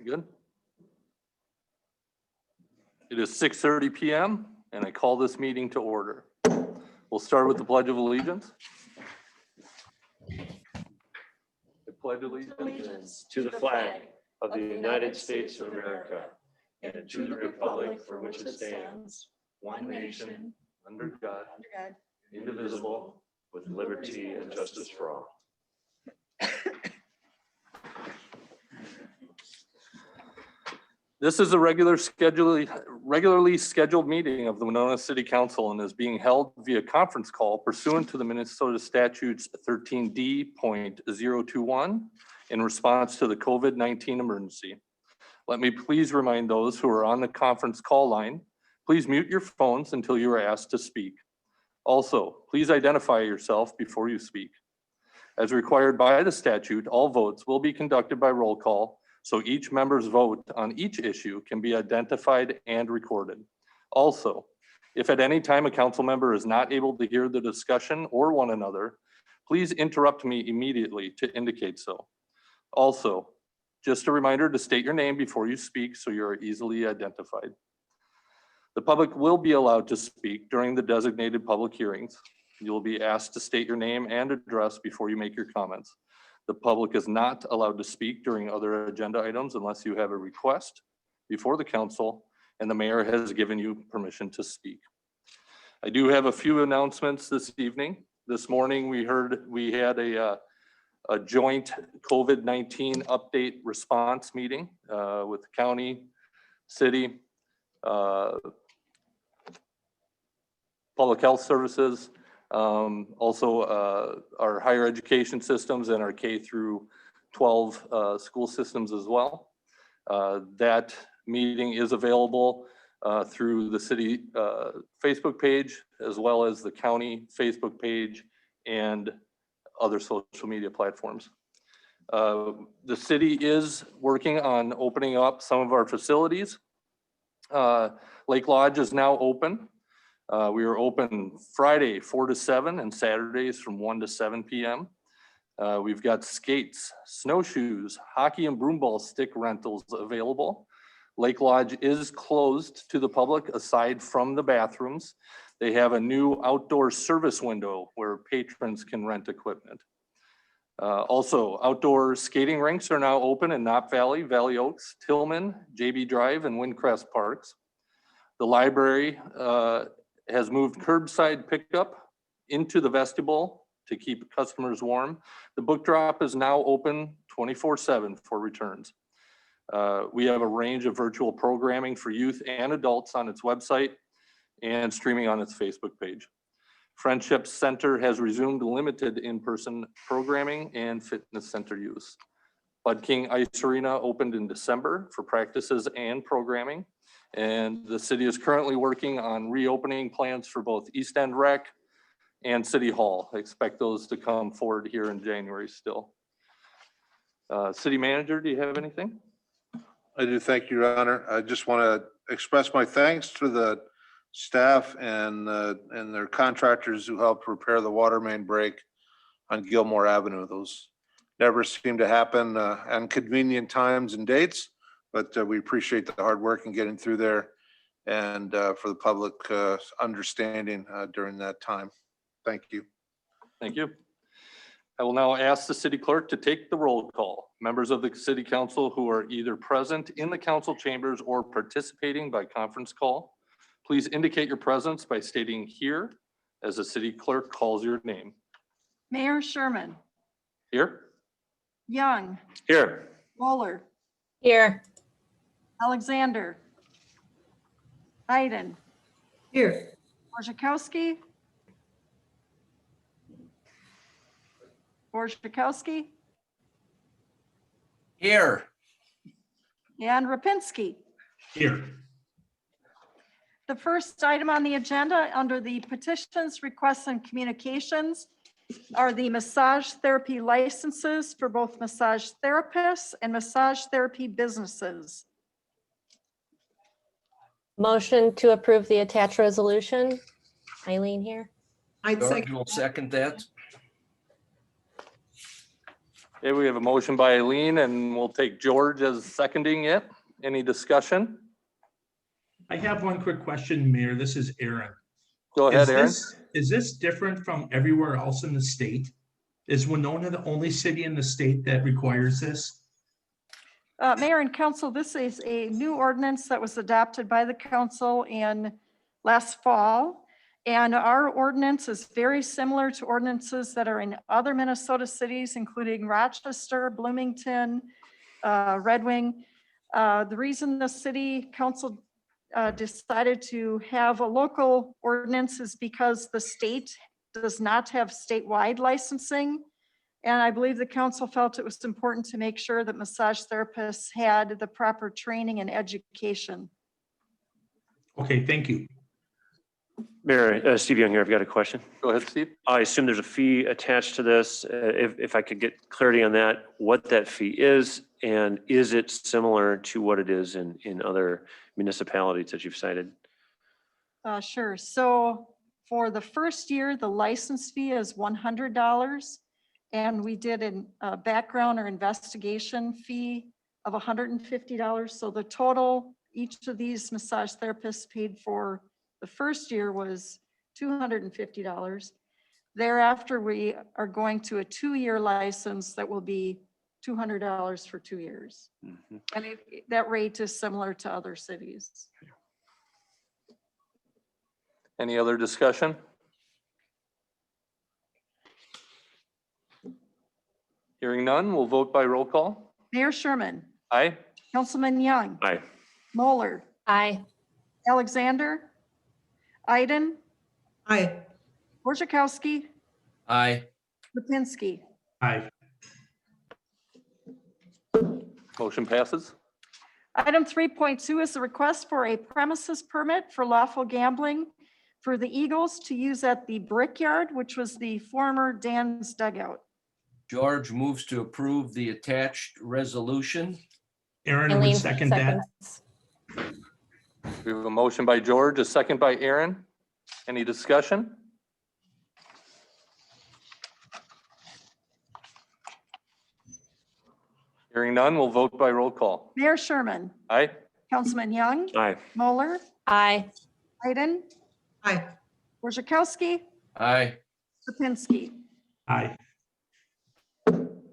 Good. It is 6:30 p.m. and I call this meeting to order. We'll start with the Pledge of Allegiance. I pledge allegiance to the flag of the United States of America and to the republic for which it stands, one nation, under God, indivisible, with liberty and justice for all. This is a regularly scheduled meeting of the Winona City Council and is being held via conference call pursuant to the Minnesota Statutes 13D.021 in response to the COVID-19 emergency. Let me please remind those who are on the conference call line, please mute your phones until you are asked to speak. Also, please identify yourself before you speak. As required by the statute, all votes will be conducted by roll call, so each member's vote on each issue can be identified and recorded. Also, if at any time a council member is not able to hear the discussion or one another, please interrupt me immediately to indicate so. Also, just a reminder to state your name before you speak so you're easily identified. The public will be allowed to speak during the designated public hearings. You will be asked to state your name and address before you make your comments. The public is not allowed to speak during other agenda items unless you have a request before the council and the mayor has given you permission to speak. I do have a few announcements this evening. This morning we had a joint COVID-19 update response meeting with the county, city, public health services, also our higher education systems and our K through 12 school systems as well. That meeting is available through the city Facebook page, as well as the county Facebook page and other social media platforms. The city is working on opening up some of our facilities. Lake Lodge is now open. We are open Friday 4 to 7 and Saturdays from 1 to 7 p.m. We've got skates, snowshoes, hockey and broomball stick rentals available. Lake Lodge is closed to the public aside from the bathrooms. They have a new outdoor service window where patrons can rent equipment. Also, outdoor skating rinks are now open in Knott Valley, Valley Oaks, Tillman, JB Drive, and Windcrest Parks. The library has moved curbside pickup into the vestibule to keep customers warm. The book drop is now open 24/7 for returns. We have a range of virtual programming for youth and adults on its website and streaming on its Facebook page. Friendship Center has resumed limited in-person programming and fitness center use. Bud King Ice Arena opened in December for practices and programming. And the city is currently working on reopening plans for both East End Rec and City Hall. I expect those to come forward here in January still. City Manager, do you have anything? I do, thank you, Your Honor. I just want to express my thanks to the staff and their contractors who helped repair the water main break on Gilmore Avenue. Those never seem to happen on convenient times and dates, but we appreciate the hard work in getting through there and for the public understanding during that time. Thank you. Thank you. I will now ask the city clerk to take the roll call. Members of the city council who are either present in the council chambers or participating by conference call, please indicate your presence by stating here as the city clerk calls your name. Mayor Sherman. Here. Young. Here. Waller. Here. Alexander. Iden. Here. Borzakowski. Borzakowski. Here. And Rapinski. Here. The first item on the agenda under the petitions, requests, and communications are the massage therapy licenses for both massage therapists and massage therapy businesses. Motion to approve the attached resolution. Eileen here. I'd Doug second. will second that. Okay, we have a motion by Eileen and we'll take George as seconding it. Any discussion? I have one quick question, Mayor. This is Aaron. Go ahead, Aaron. Is this different from everywhere else in the state? Is Winona the only city in the state that requires this? Mayor and council, this is a new ordinance that was adopted by the council in last fall. And our ordinance is very similar to ordinances that are in other Minnesota cities, including Rochester, Bloomington, Red Wing. The reason the city council decided to have a local ordinance is because the state does not have statewide licensing. And I believe the council felt it was important to make sure that massage therapists had the proper training and education. Okay, thank you. Mayor, Steve Young here. I've got a question. Go ahead, Steve. I assume there's a fee attached to this. If I could get clarity on that, what that fee is, and is it similar to what it is in other municipalities that you've cited? Sure. So for the first year, the license fee is $100. And we did a background or investigation fee of $150. So the total, each of these massage therapists paid for the first year was $250. Thereafter, we are going to a 2-year license that will be $200 for 2 years. Mhm. And that rate is similar to other cities. Any other discussion? Hearing none, we'll vote by roll call. Mayor Sherman, Aye. Councilman Young, Aye. Moeller, Aye. Alexander, Iden, Aye. Borzakowski, Aye. Lipinski. Aye. Motion passes. Item 3.2 is the request for a premises permit for lawful gambling for the Eagles to use at the Brickyard, which was the former Dan's Dugout. George moves to approve the attached resolution. Aaron would Eileen second that. seconds. We have a motion by George, a second by Aaron. Any discussion? Hearing none, we'll vote by roll call. Mayor Sherman, Aye. Councilman Young, Aye. Moeller, Aye. Iden, Aye. Borzakowski, Aye. Lipinski. Aye.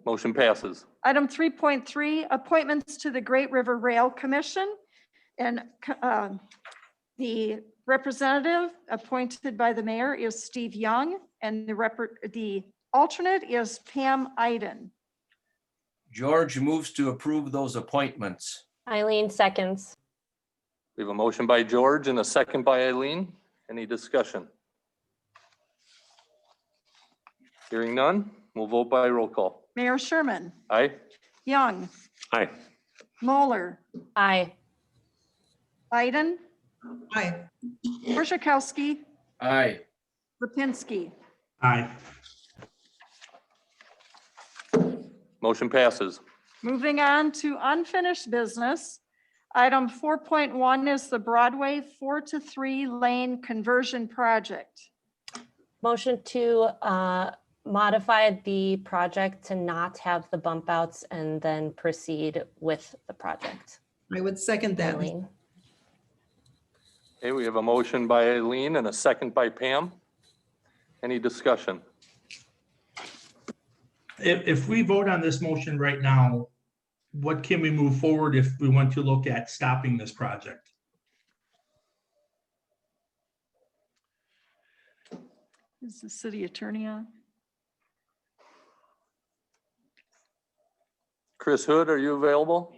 Motion passes. Item 3.3, appointments to the Great River Rail Commission. And the representative appointed by the mayor is Steve Young, and the alternate is Pam Iden. George moves to approve those appointments. Eileen seconds. We have a motion by George and a second by Eileen. Any discussion? Hearing none, we'll vote by roll call. Mayor Sherman, Aye. Young, Aye. Moeller, Aye. Iden, Aye. Borzakowski, Aye. Lipinski. Aye. Motion passes. Moving on to unfinished business. Item 4.1 is the Broadway 4 to 3 lane conversion project. Motion to modify the project to not have the bump outs and then proceed with the project. I would second that. Eileen. Okay, we have a motion by Eileen and a second by Pam. Any discussion? If we vote on this motion right now, what can we move forward if we want to look at stopping this project? Is the city attorney on? Chris Hood, are you available?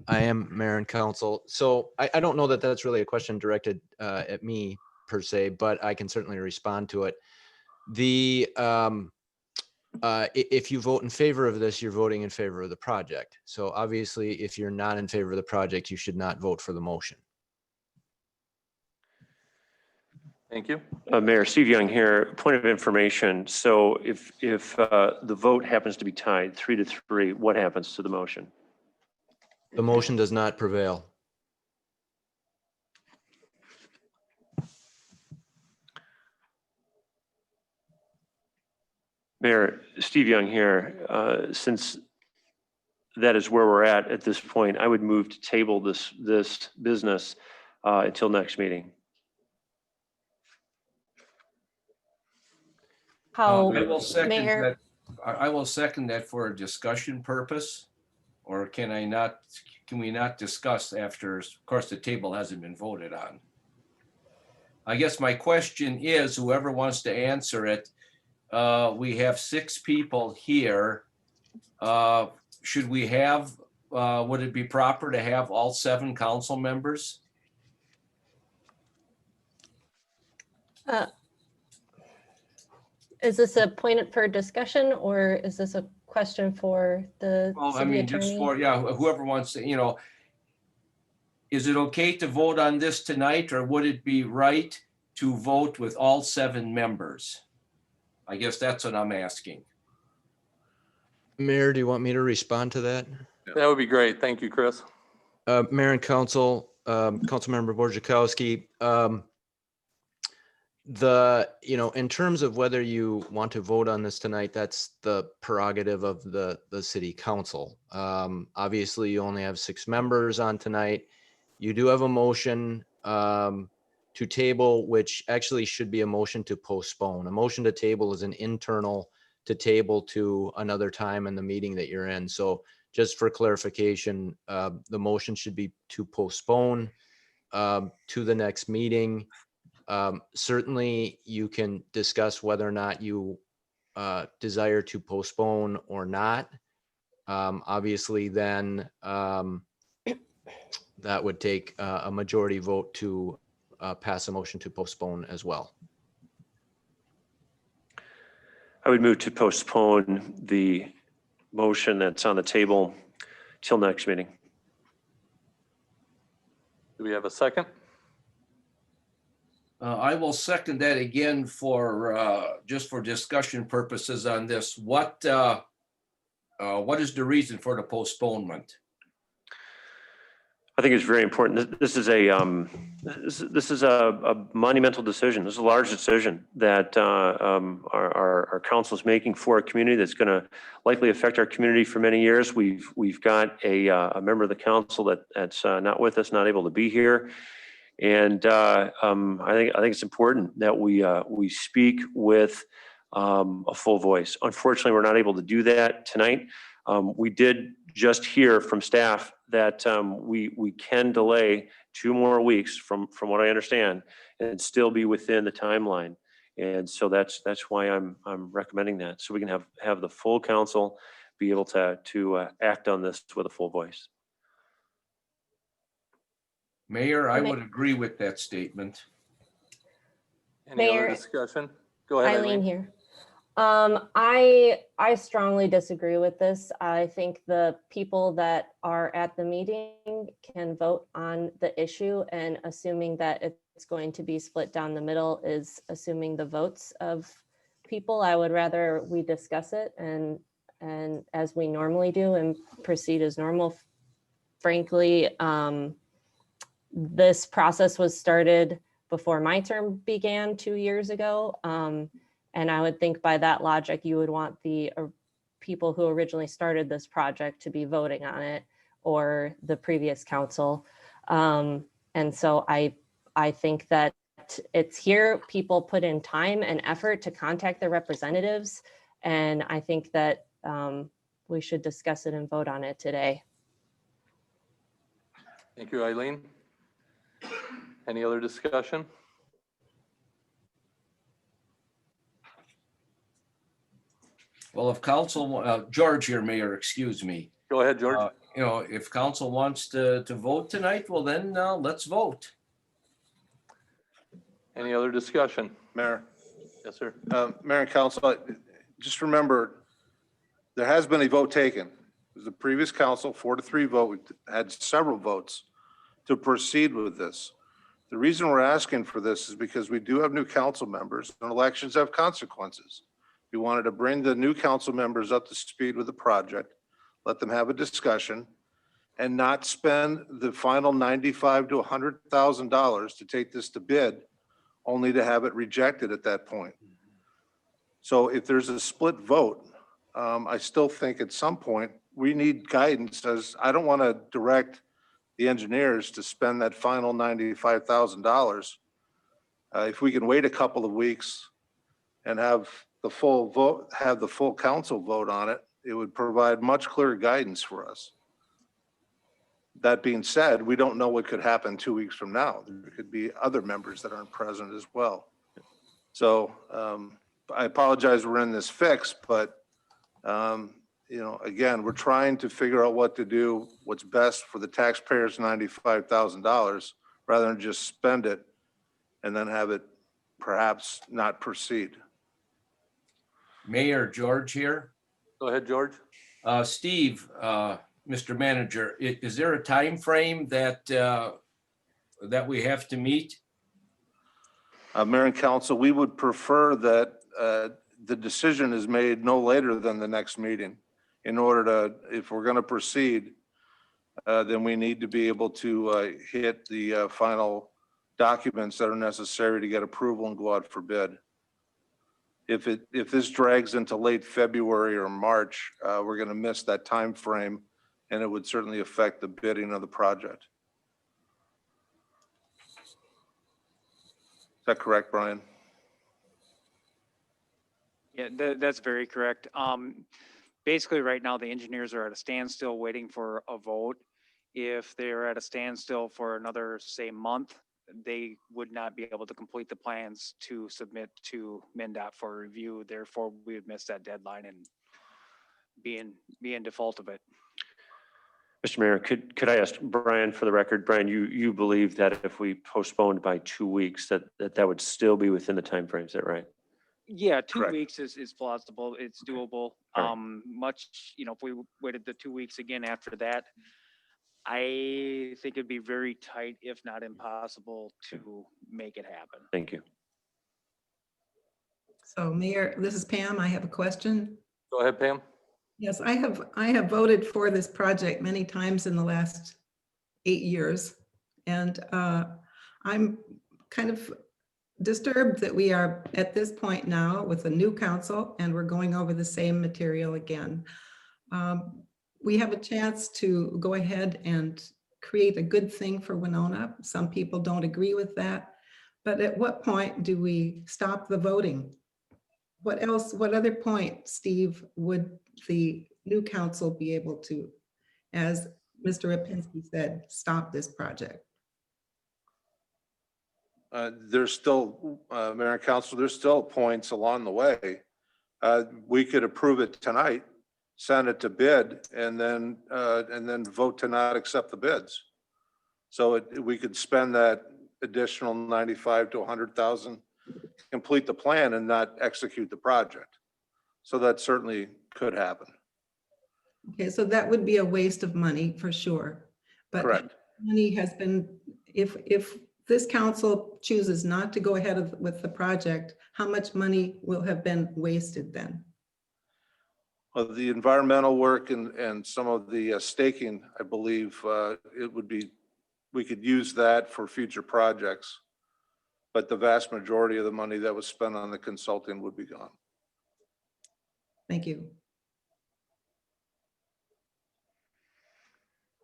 I am mayor and council. So I don't know that that's really a question directed at me per se, but I can certainly respond to it. If you vote in favor of this, you're voting in favor of the project. So obviously, if you're not in favor of the project, you should not vote for the motion. Thank you. Mayor, Steve Young here. Point of information. So if the vote happens to be tied 3-3, what happens to the motion? The motion does not prevail. Mayor, Steve Young here. Since that is where we're at this point, I would move to table this business until next meeting. How, I will second Mayor, that. I will second that for a discussion purpose. Or can we not discuss after, of course, the table hasn't been voted on? I guess my question is, whoever wants to answer it, we have 6 people here. Should we have, would it be proper to have all 7 council members? is this a point for discussion or is this a question for the Well, I city mean, just attorney? for, whoever wants to, is it okay to vote on this tonight, or would it be right to vote with all 7 members? I guess that's what I'm asking. Mayor, do you want me to respond to that? That would be great. Thank you, Chris. Mayor and Council, Councilmember Borjakowski, in terms of whether you want to vote on this tonight, that's the prerogative of the city council. Obviously, you only have 6 members on tonight. You do have a motion to table, which actually should be a motion to postpone. A motion to table is an internal to table to another time in the meeting that you're in. So just for clarification, the motion should be to postpone to the next meeting. Certainly, you can discuss whether or not you desire to postpone or not. Obviously, then that would take a majority vote to pass a motion to postpone as well. I would move to postpone the motion that's on the table till next meeting. Do we have a second? I will second that again for, just for discussion purposes on this. What is the reason for the postponement? I think it's very important. This is a monumental decision. This is a large decision that our council is making for a community that's going to likely affect our community for many years. We've got a member of the council that's not with us, not able to be here, and I think it's important that we speak with a full voice. Unfortunately, we're not able to do that tonight. We did just hear from staff that we can delay 2 more weeks from what I understand and still be within the timeline. And so that's why I'm recommending that, so we can have the full council be able to act on this with a full voice. Mayor, I would agree with that statement. Any other Mayor- discussion? Go ahead, Eileen Eileen. here. I strongly disagree with this. I think the people that are at the meeting can vote on the issue, and assuming that it's going to be split down the middle is assuming the votes of people. I would rather we discuss it and as we normally do and proceed as normal. Frankly, this process was started before my term began 2 years ago. And I would think by that logic, you would want the people who originally started this project to be voting on it, or the previous council. And so I think that it's here, people put in time and effort to contact their representatives. And I think that we should discuss it and vote on it today. Thank you, Eileen. Any other discussion? Well, if council, George here, Mayor, excuse me. Go ahead, George. If council wants to vote tonight, well then, let's vote. Any other discussion? Mayor, Yes, sir. Mayor and Council, just remember, there has been a vote taken. It was the previous council, 4-3 vote. We had several votes to proceed with this. The reason we're asking for this is because we do have new council members, and elections have consequences. We wanted to bring the new council members up to speed with the project, let them have a discussion, and not spend the final $95,000 to $100,000 to take this to bid, only to have it rejected at that point. So if there's a split vote, I still think at some point, we need guidance as, I don't want to direct the engineers to spend that final $95,000. If we can wait a couple of weeks and have the full vote, have the full council vote on it, it would provide much clearer guidance for us. That being said, we don't know what could happen 2 weeks from now. There could be other members that aren't present as well. So I apologize we're in this fix, but you know, again, we're trying to figure out what to do, what's best for the taxpayers' $95,000, rather than just spend it and then have it perhaps not proceed. Mayor George here. Go ahead, George. Steve, Mr. Manager, is there a time frame that that we have to meet? Mayor and council, we would prefer that the decision is made no later than the next meeting. In order to, if we're going to proceed, then we need to be able to hit the final documents that are necessary to get approval and go out for bid. If this drags into late February or March, we're going to miss that time frame, and it would certainly affect the bidding of the project. Is that correct, Brian? Yeah, that's very correct. Basically, right now, the engineers are at a standstill waiting for a vote. If they're at a standstill for another, say, month, they would not be able to complete the plans to submit to MnDOT for review. Therefore, we would miss that deadline and be in default of it. Mr. Mayor, could I ask Brian for the record? Brian, you believe that if we postponed by 2 weeks, that would still be within the timeframe, is that right? Yeah, 2 Correct. weeks is plausible. It's doable. All right. If we waited the 2 weeks again after that, I think it'd be very tight, if not impossible, to make it happen. Thank you. So Mayor, this is Pam. I have a question. Go ahead, Pam. Yes, I have voted for this project many times in the last 8 years. And I'm kind of disturbed that we are at this point now with a new council and we're going over the same material again. We have a chance to go ahead and create a good thing for Winona. Some people don't agree with that. But at what point do we stop the voting? What else, what other point, Steve, would the new council be able to, as Mr. Rapinski said, stop this project? There's still, Mayor and Council, there's still points along the way. We could approve it tonight, send it to bid, and then vote to not accept the bids. So we could spend that additional 95 to 100,000, complete the plan and not execute the project. So that certainly could happen. Okay, so that would be a waste of money for sure. But Correct. money has been, if this council chooses not to go ahead with the project, how much money will have been wasted then? Well, the environmental work and some of the staking, I believe it would be, we could use that for future projects. But the vast majority of the money that was spent on the consulting would be gone. Thank you.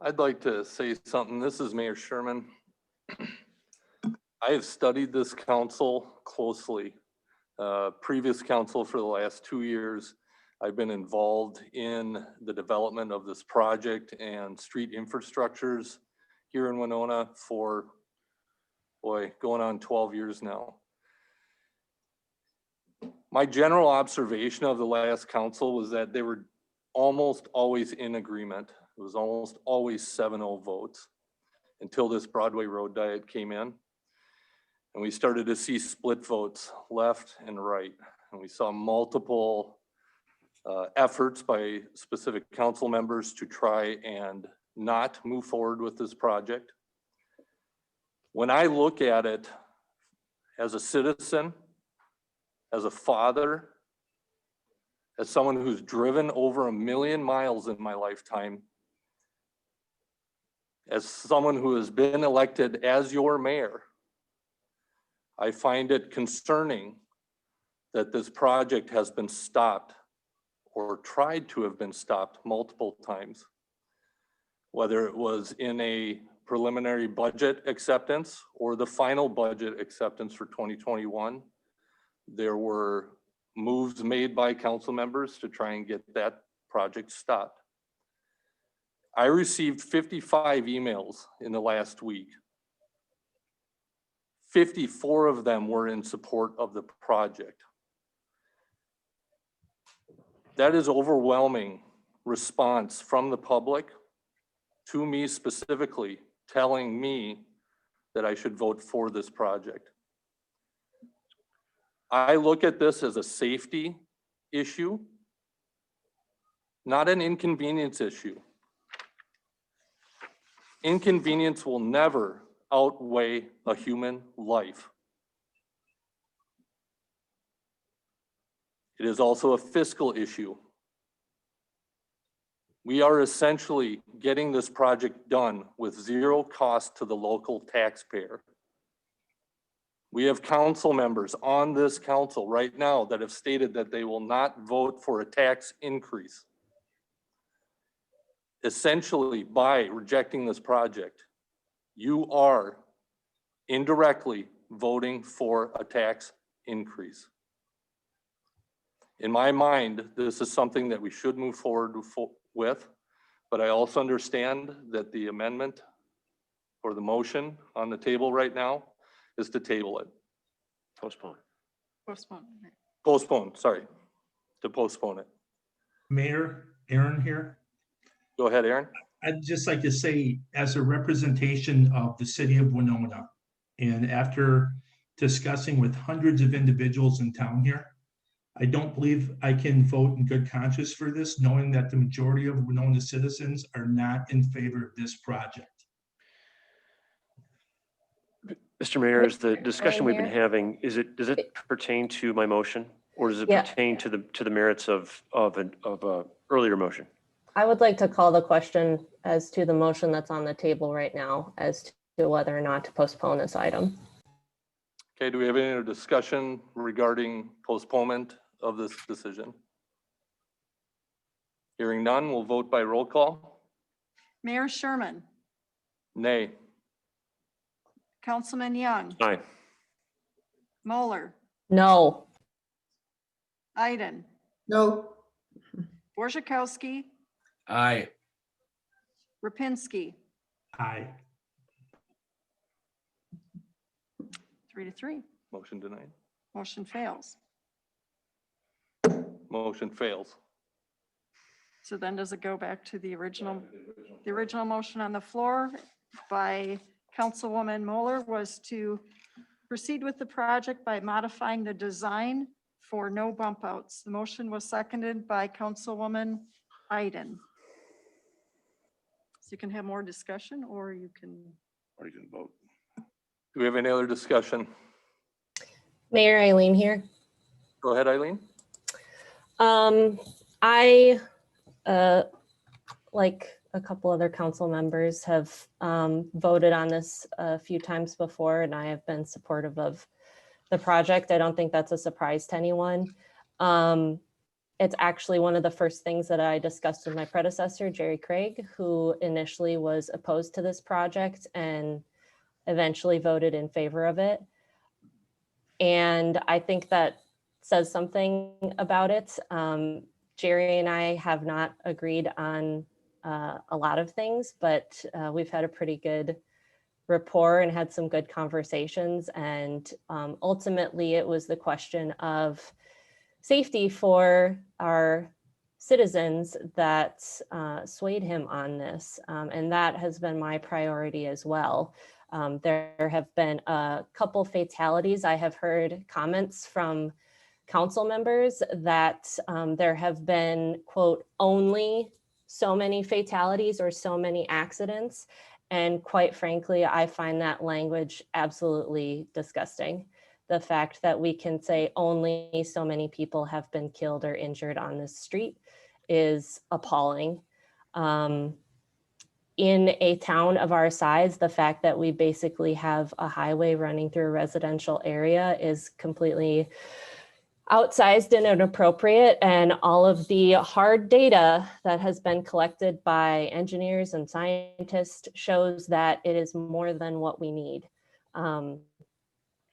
I'd like to say something. This is Mayor Sherman. I have studied this council closely. Previous council for the last 2 years, I've been involved in the development of this project and street infrastructures here in Winona for, boy, going on 12 years now. My general observation of the last council was that they were almost always in agreement. It was almost always 7-0 votes until this Broadway Road diet came in. And we started to see split votes left and right. And we saw multiple efforts by specific council members to try and not move forward with this project. When I look at it as a citizen, as a father, as someone who's driven over 1 million miles in my lifetime, as someone who has been elected as your mayor, I find it concerning that this project has been stopped or tried to have been stopped multiple times. Whether it was in a preliminary budget acceptance or the final budget acceptance for 2021, there were moves made by council members to try and get that project stopped. I received 55 emails in the last week. 54 of them were in support of the project. That is overwhelming response from the public to me specifically, telling me that I should vote for this project. I look at this as a safety issue, not an inconvenience issue. Inconvenience will never outweigh a human life. It is also a fiscal issue. We are essentially getting this project done with zero cost to the local taxpayer. We have council members on this council right now that have stated that they will not vote for a tax increase. Essentially, by rejecting this project, you are indirectly voting for a tax increase. In my mind, this is something that we should move forward with, but I also understand that the amendment or the motion on the table right now is to table it. Postpone. Postpone, sorry, to postpone it. Mayor, Aaron here. Go ahead, Aaron. I'd just like to say, as a representation of the city of Winona, and after discussing with hundreds of individuals in town here, I don't believe I can vote in good conscience for this, knowing that the majority of Winona citizens are not in favor of this project. Mr. Mayor, is the discussion we've been Mayor? having, does it pertain to my motion? Or does it Yeah. pertain to the merits of a earlier motion? I would like to call the question as to the motion that's on the table right now as to whether or not to postpone this item. Okay, do we have any other discussion regarding postponement of this decision? Hearing none, we'll vote by roll call. Mayor Sherman, Nay. Councilman Young, Aye. Moeller, No. Iden, No, Borzakowski, Aye. Rapinski, Aye. 3-3. Motion denied. Motion fails. Motion fails. So then does it go back to the original motion on the floor by Councilwoman Moeller was to proceed with the project by modifying the design for no bump outs. The motion was seconded by Councilwoman Iden. So you can have more discussion or you can. Or you can vote. Do we have any other discussion? Mayor Eileen here. Go ahead, Eileen. I, like a couple other council members, have voted on this a few times before, and I have been supportive of the project. I don't think that's a surprise to anyone. It's actually one of the first things that I discussed with my predecessor, Jerry Craig, who initially was opposed to this project and eventually voted in favor of it. And I think that says something about it. Jerry and I have not agreed on a lot of things, but we've had a pretty good rapport and had some good conversations. And ultimately, it was the question of safety for our citizens that swayed him on this. And that has been my priority as well. There have been a couple fatalities. I have heard comments from council members that there have been, quote, only so many fatalities or so many accidents. And quite frankly, I find that language absolutely disgusting. The fact that we can say only so many people have been killed or injured on this street is appalling. In a town of our size, the fact that we basically have a highway running through a residential area is completely outsized and inappropriate, and all of the hard data that has been collected by engineers and scientists shows that it is more than what we need, and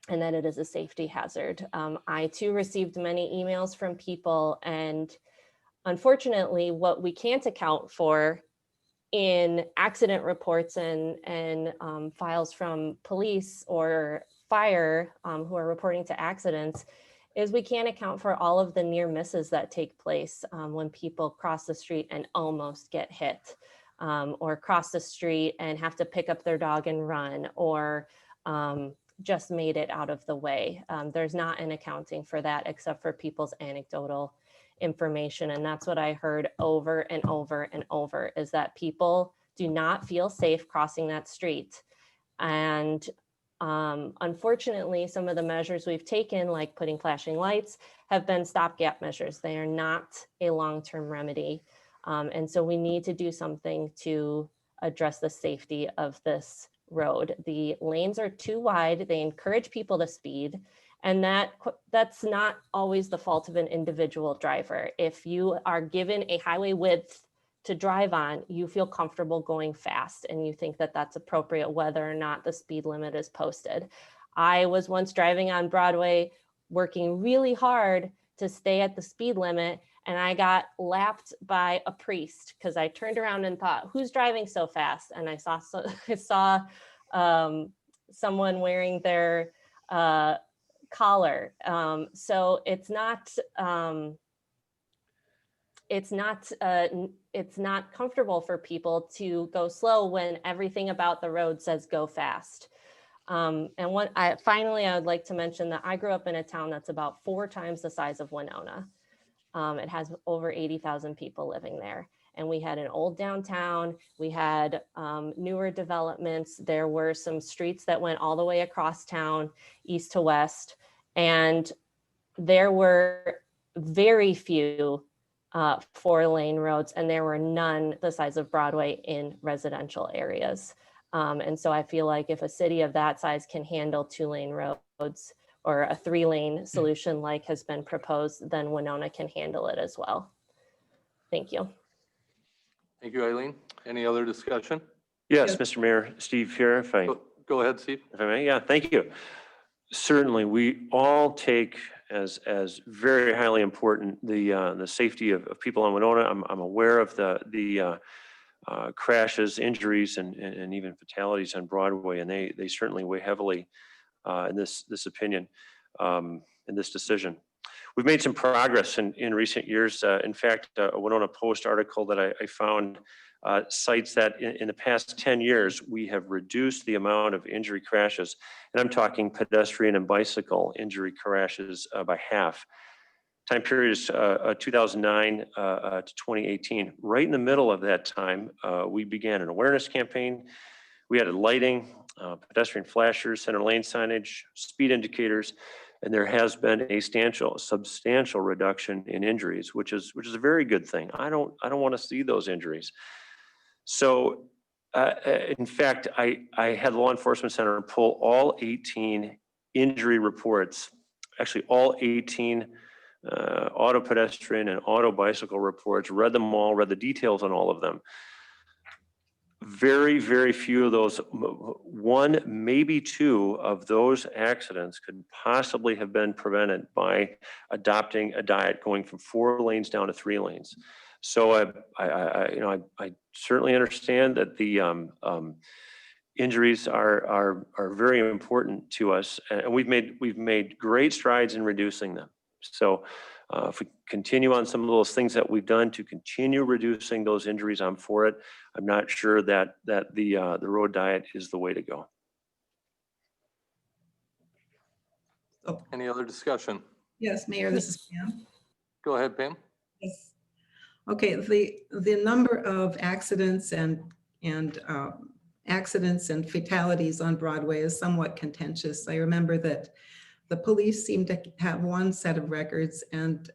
that it is a safety hazard. I too received many emails from people, and unfortunately, what we can't account for in accident reports and files from police or fire who are reporting to accidents is we can't account for all of the near misses that take place when people cross the street and almost get hit, or cross the street and have to pick up their dog and run, or just made it out of the way. There's not an accounting for that except for people's anecdotal information. And that's what I heard over and over and over, is that people do not feel safe crossing that street. And unfortunately, some of the measures we've taken, like putting flashing lights, have been stopgap measures. They are not a long-term remedy. And so we need to do something to address the safety of this road. The lanes are too wide. They encourage people to speed. And that's not always the fault of an individual driver. If you are given a highway width to drive on, you feel comfortable going fast and you think that that's appropriate whether or not the speed limit is posted. I was once driving on Broadway, working really hard to stay at the speed limit, and I got lapped by a priest because I turned around and thought, who's driving so fast? And I saw someone wearing their collar. So it's not comfortable for people to go slow when everything about the road says go fast. And finally, I would like to mention that I grew up in a town that's about 4 times the size of Winona. It has over 80,000 people living there. And we had an old downtown, we had newer developments. There were some streets that went all the way across town, east to west. And there were very few 4-lane roads, and there were none the size of Broadway in residential areas. And so I feel like if a city of that size can handle 2-lane roads or a 3-lane solution like has been proposed, then Winona can handle it as well. Thank you. Thank you, Eileen. Any other discussion? Yes, Yes. Mr. Mayor, Steve here, if I Go ahead, Steve. may. Yeah, thank you. Certainly, we all take as very highly important the safety of people on Winona. I'm aware of the crashes, injuries, and even fatalities on Broadway, and they certainly weigh heavily in this opinion, in this decision. We've made some progress in recent years. In fact, a Winona Post article that I found cites that in the past 10 years, we have reduced the amount of injury crashes, and I'm talking pedestrian and bicycle injury crashes by half. Time period is 2009 to 2018. Right in the middle of that time, we began an awareness campaign. We added lighting, pedestrian flashers, center lane signage, speed indicators, and there has been a substantial reduction in injuries, which is a very good thing. I don't want to see those injuries. So, in fact, I had law enforcement center pull all 18 injury reports, actually all 18 auto pedestrian and auto bicycle reports, read them all, read the details on all of them. Very, very few of those, 1, maybe 2 of those accidents could possibly have been prevented by adopting a diet going from 4 lanes down to 3 lanes. So I certainly understand that the injuries are very important to us, and we've made great strides in reducing them. So if we continue on some of those things that we've done to continue reducing those injuries, I'm for it. I'm not sure that the road diet is the way to go. Any other discussion? Yes, Mayor, this is Pam. Go ahead, Pam. Yes. Okay, the number of accidents and fatalities on Broadway is somewhat contentious. I remember that the police seem to have one set of records and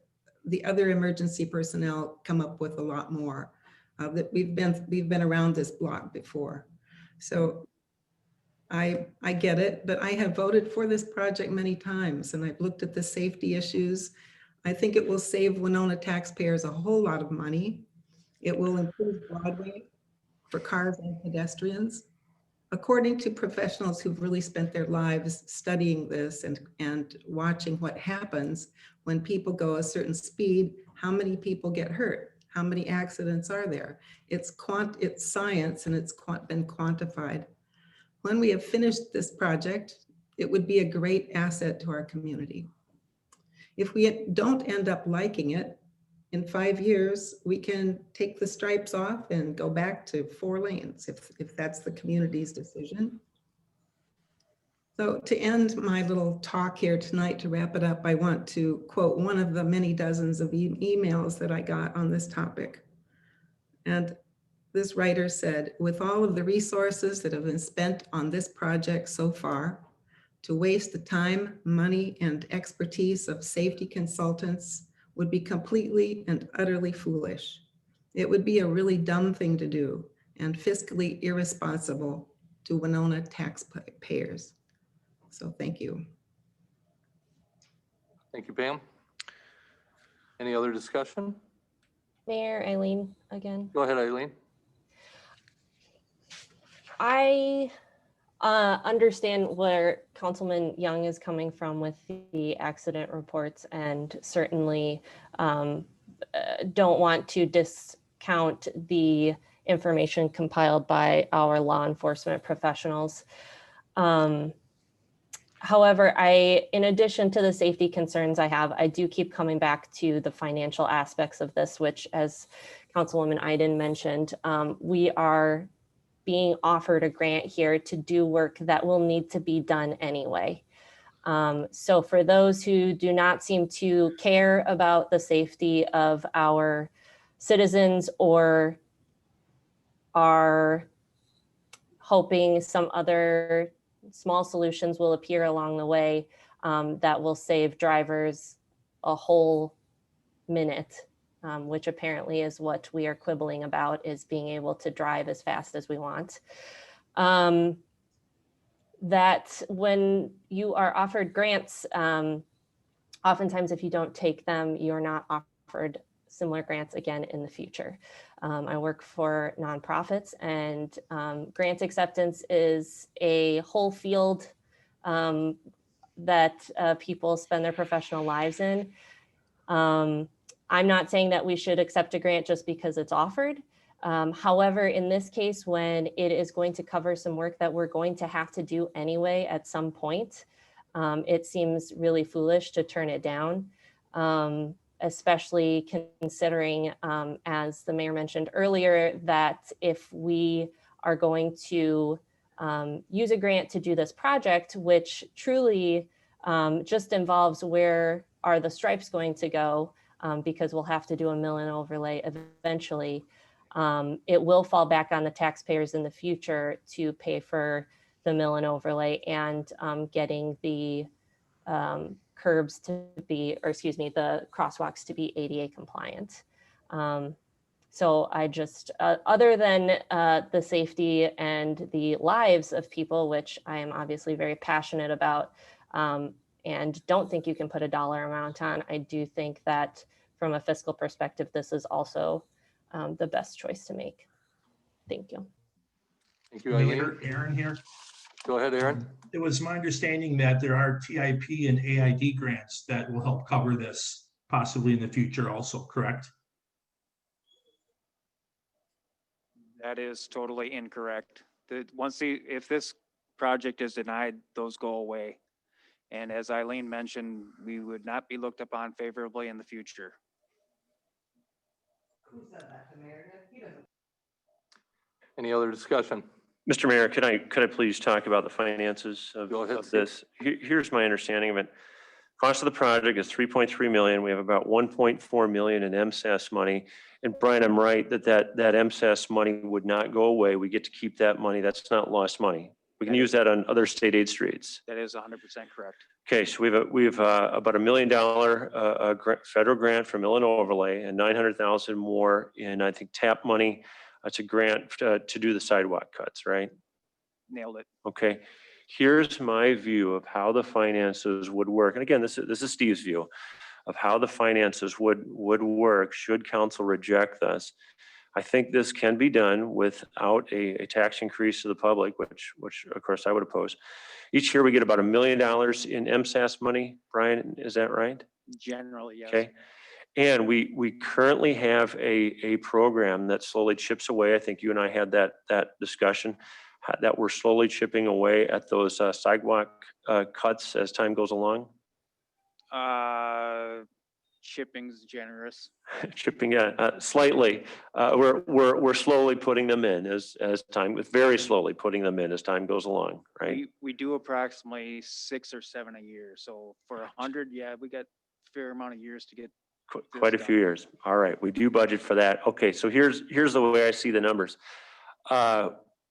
the other emergency personnel come up with a lot more. That we've been around this block before. So I get it, but I have voted for this project many times and I've looked at the safety issues. I think it will save Winona taxpayers a whole lot of money. It will improve Broadway for cars and pedestrians. According to professionals who've really spent their lives studying this and watching what happens when people go a certain speed, how many people get hurt? How many accidents are there? It's science, and it's been quantified. When we have finished this project, it would be a great asset to our community. If we don't end up liking it, in 5 years, we can take the stripes off and go back to 4 lanes if that's the community's decision. So to end my little talk here tonight, to wrap it up, I want to quote one of the many dozens of emails that I got on this topic. And this writer said, with all of the resources that have been spent on this project so far, to waste the time, money, and expertise of safety consultants would be completely and utterly foolish. It would be a really dumb thing to do and fiscally irresponsible to Winona taxpayers. So thank you. Thank you, Pam. Any other discussion? Mayor, Eileen again. Go ahead, Eileen. I understand where Councilman Young is coming from with the accident reports, and certainly don't want to discount the information compiled by our law enforcement professionals. However, in addition to the safety concerns I do keep coming back to the financial aspects of this, which, as Councilwoman Iden mentioned, we are being offered a grant here to do work that will need to be done anyway. So for those who do not seem to care about the safety of our citizens, or are hoping some other small solutions will appear along the way that will save drivers a whole minute, which apparently is what we are quibbling about, is being able to drive as fast as we want. That when you are offered grants, oftentimes if you don't take them, you're not offered similar grants again in the future. I work for nonprofits, and grant acceptance is a whole field that people spend their professional lives in. I'm not saying that we should accept a grant just because it's offered. However, in this case, when it is going to cover some work that we're going to have to do anyway at some point, it seems really foolish to turn it down, especially considering, as the mayor mentioned earlier, that if we are going to use a grant to do this project, which truly just involves where are the stripes going to go, because we'll have to do a mill and overlay eventually. It will fall back on the taxpayers in the future to pay for the mill and overlay and getting the curbs to be, or excuse me, the crosswalks to be ADA compliant. So I just, other than the safety and the lives of people, which I am obviously very passionate about, and don't think you can put a dollar amount on, I do think that from a fiscal perspective, this is also the best choice to make. Thank you. Thank you, Eileen. Mayor, Aaron here. Go ahead, Aaron. It was my understanding that there are TIP and AID grants that will help cover this possibly in the future also, correct? That is totally incorrect. If this project is denied, those go away. And as Eileen mentioned, we would not be looked upon favorably in the future. Any other discussion? Mr. Mayor, could I please talk about the finances of Go ahead, of Steve. this? Here's my understanding of it. Cost of the project is 3.3 million. We have about 1.4 million in MSAS money. And Brian, I'm right that MSAS money would not go away. We get to keep that money. That's not lost money. We can use that on other state aid streets. That is 100% correct. Okay, so we have about $1 million federal grant from mill and overlay, and 900,000 more in, I think, TAP money. It's a grant to do the sidewalk cuts, right? Nailed it. Okay, here's my view of how the finances would work. And again, this is Steve's view. of how the finances would work should council reject this. I think this can be done without a tax increase to the public, which of course I would oppose. Each year we get about $1 million in MSAS money. Brian, is that right? Generally, yes. Okay. And we currently have a program that slowly chips away. I think you and I had that discussion, that we're slowly chipping away at those sidewalk cuts as time goes along. Shipping's generous. Chipping slightly. We're slowly putting them in as time, very slowly putting them in as time goes along, right? We do approximately 6 or 7 a year. So for 100, yeah, we got a fair amount of years to get Quite a few years. All right, we do budget for that. Okay, so here's the way I see the numbers.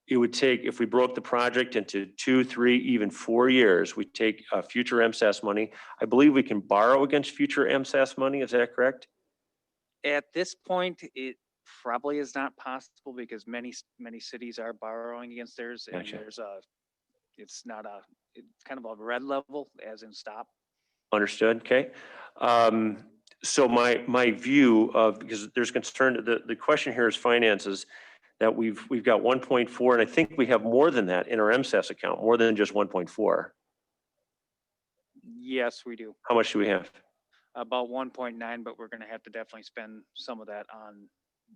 It would take, if we broke the project into 2, 3, even 4 years, we take future MSAS money. I believe we can borrow against future MSAS money. Is that correct? At this point, it probably is not possible because many cities are borrowing against theirs, and Gotcha. it's kind of a red level, as in stop. Understood. Okay. So my view of, because there's concern, the question here is finances, that we've got 1.4, and I think we have more than that in our MSAS account, more than just 1.4. Yes, we do. How much do we have? About 1.9, but we're going to have to definitely spend some of that on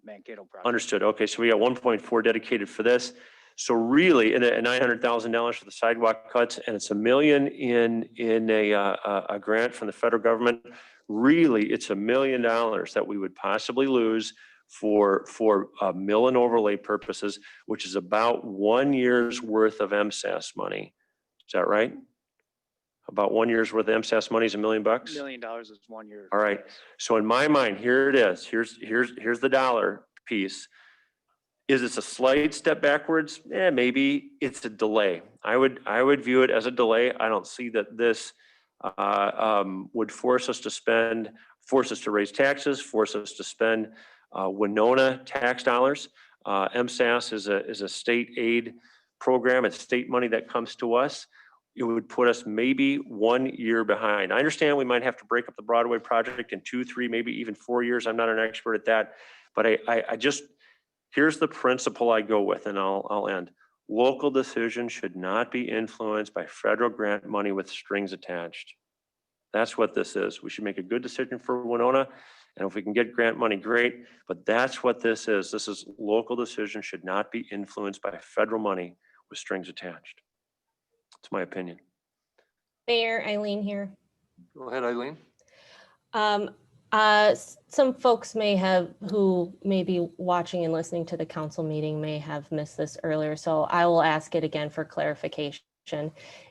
Mankato project. Understood. Okay, so we got 1.4 dedicated for this. So really, and $900,000 for the sidewalk cuts, and it's $1 million in a grant from the federal government. Really, it's $1 million that we would possibly lose for mill and overlay purposes, which is about 1 year's worth of MSAS money. Is that right? About 1 year's worth of MSAS money is $1 million bucks? $1 million is 1 year. All right. So in my mind, here it is. Here's the dollar piece. Is this a slight step backwards? Maybe it's a delay. I would view it as a delay. I don't see that this would force us to raise taxes, force us to spend Winona tax dollars. MSAS is a state aid program. It's state money that comes to us. It would put us maybe 1 year behind. I understand we might have to break up the Broadway project in 2, 3, maybe even 4 years. I'm not an expert at that, but I just, here's the principle I go with, and I'll end. Local decisions should not be influenced by federal grant money with strings attached. That's what this is. We should make a good decision for Winona, and if we can get grant money, great, but that's what this is. This is local decisions should not be influenced by federal money with strings attached. It's my opinion. Mayor, Eileen here. Go ahead, Eileen. Some folks who may be watching and listening to the council meeting may have missed this earlier, so I will ask it again for clarification.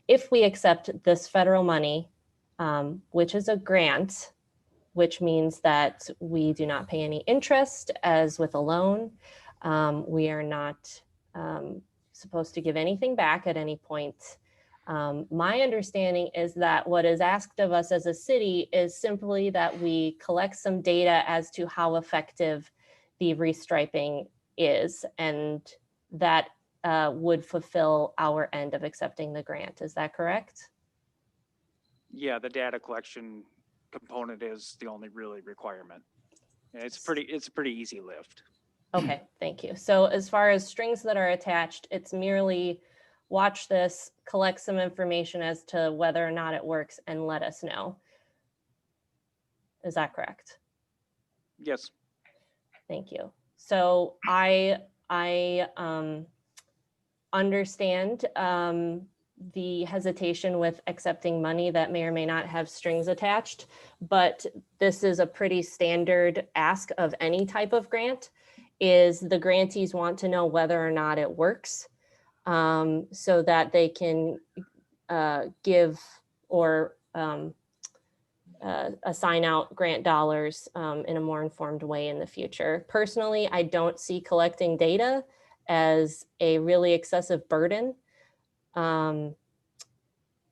If we accept this federal money, which is a grant, which means that we do not pay any interest as with a loan, we are not supposed to give anything back at any point. My understanding is that what is asked of us as a city is simply that we collect some data as to how effective the restriping is, and that would fulfill our end of accepting the grant. Is that correct? Yeah, the data collection component is the only really requirement. And it's a pretty easy lift. Okay, thank you. So as far as strings that are attached, it's merely watch this, collect some information as to whether or not it works, and let us know. Is that correct? Yes. Thank you. So I understand the hesitation with accepting money that may or may not have strings attached, but this is a pretty standard ask of any type of grant, is the grantees want to know whether or not it works, so that they can give or assign out grant dollars in a more informed way in the future. Personally, I don't see collecting data as a really excessive burden.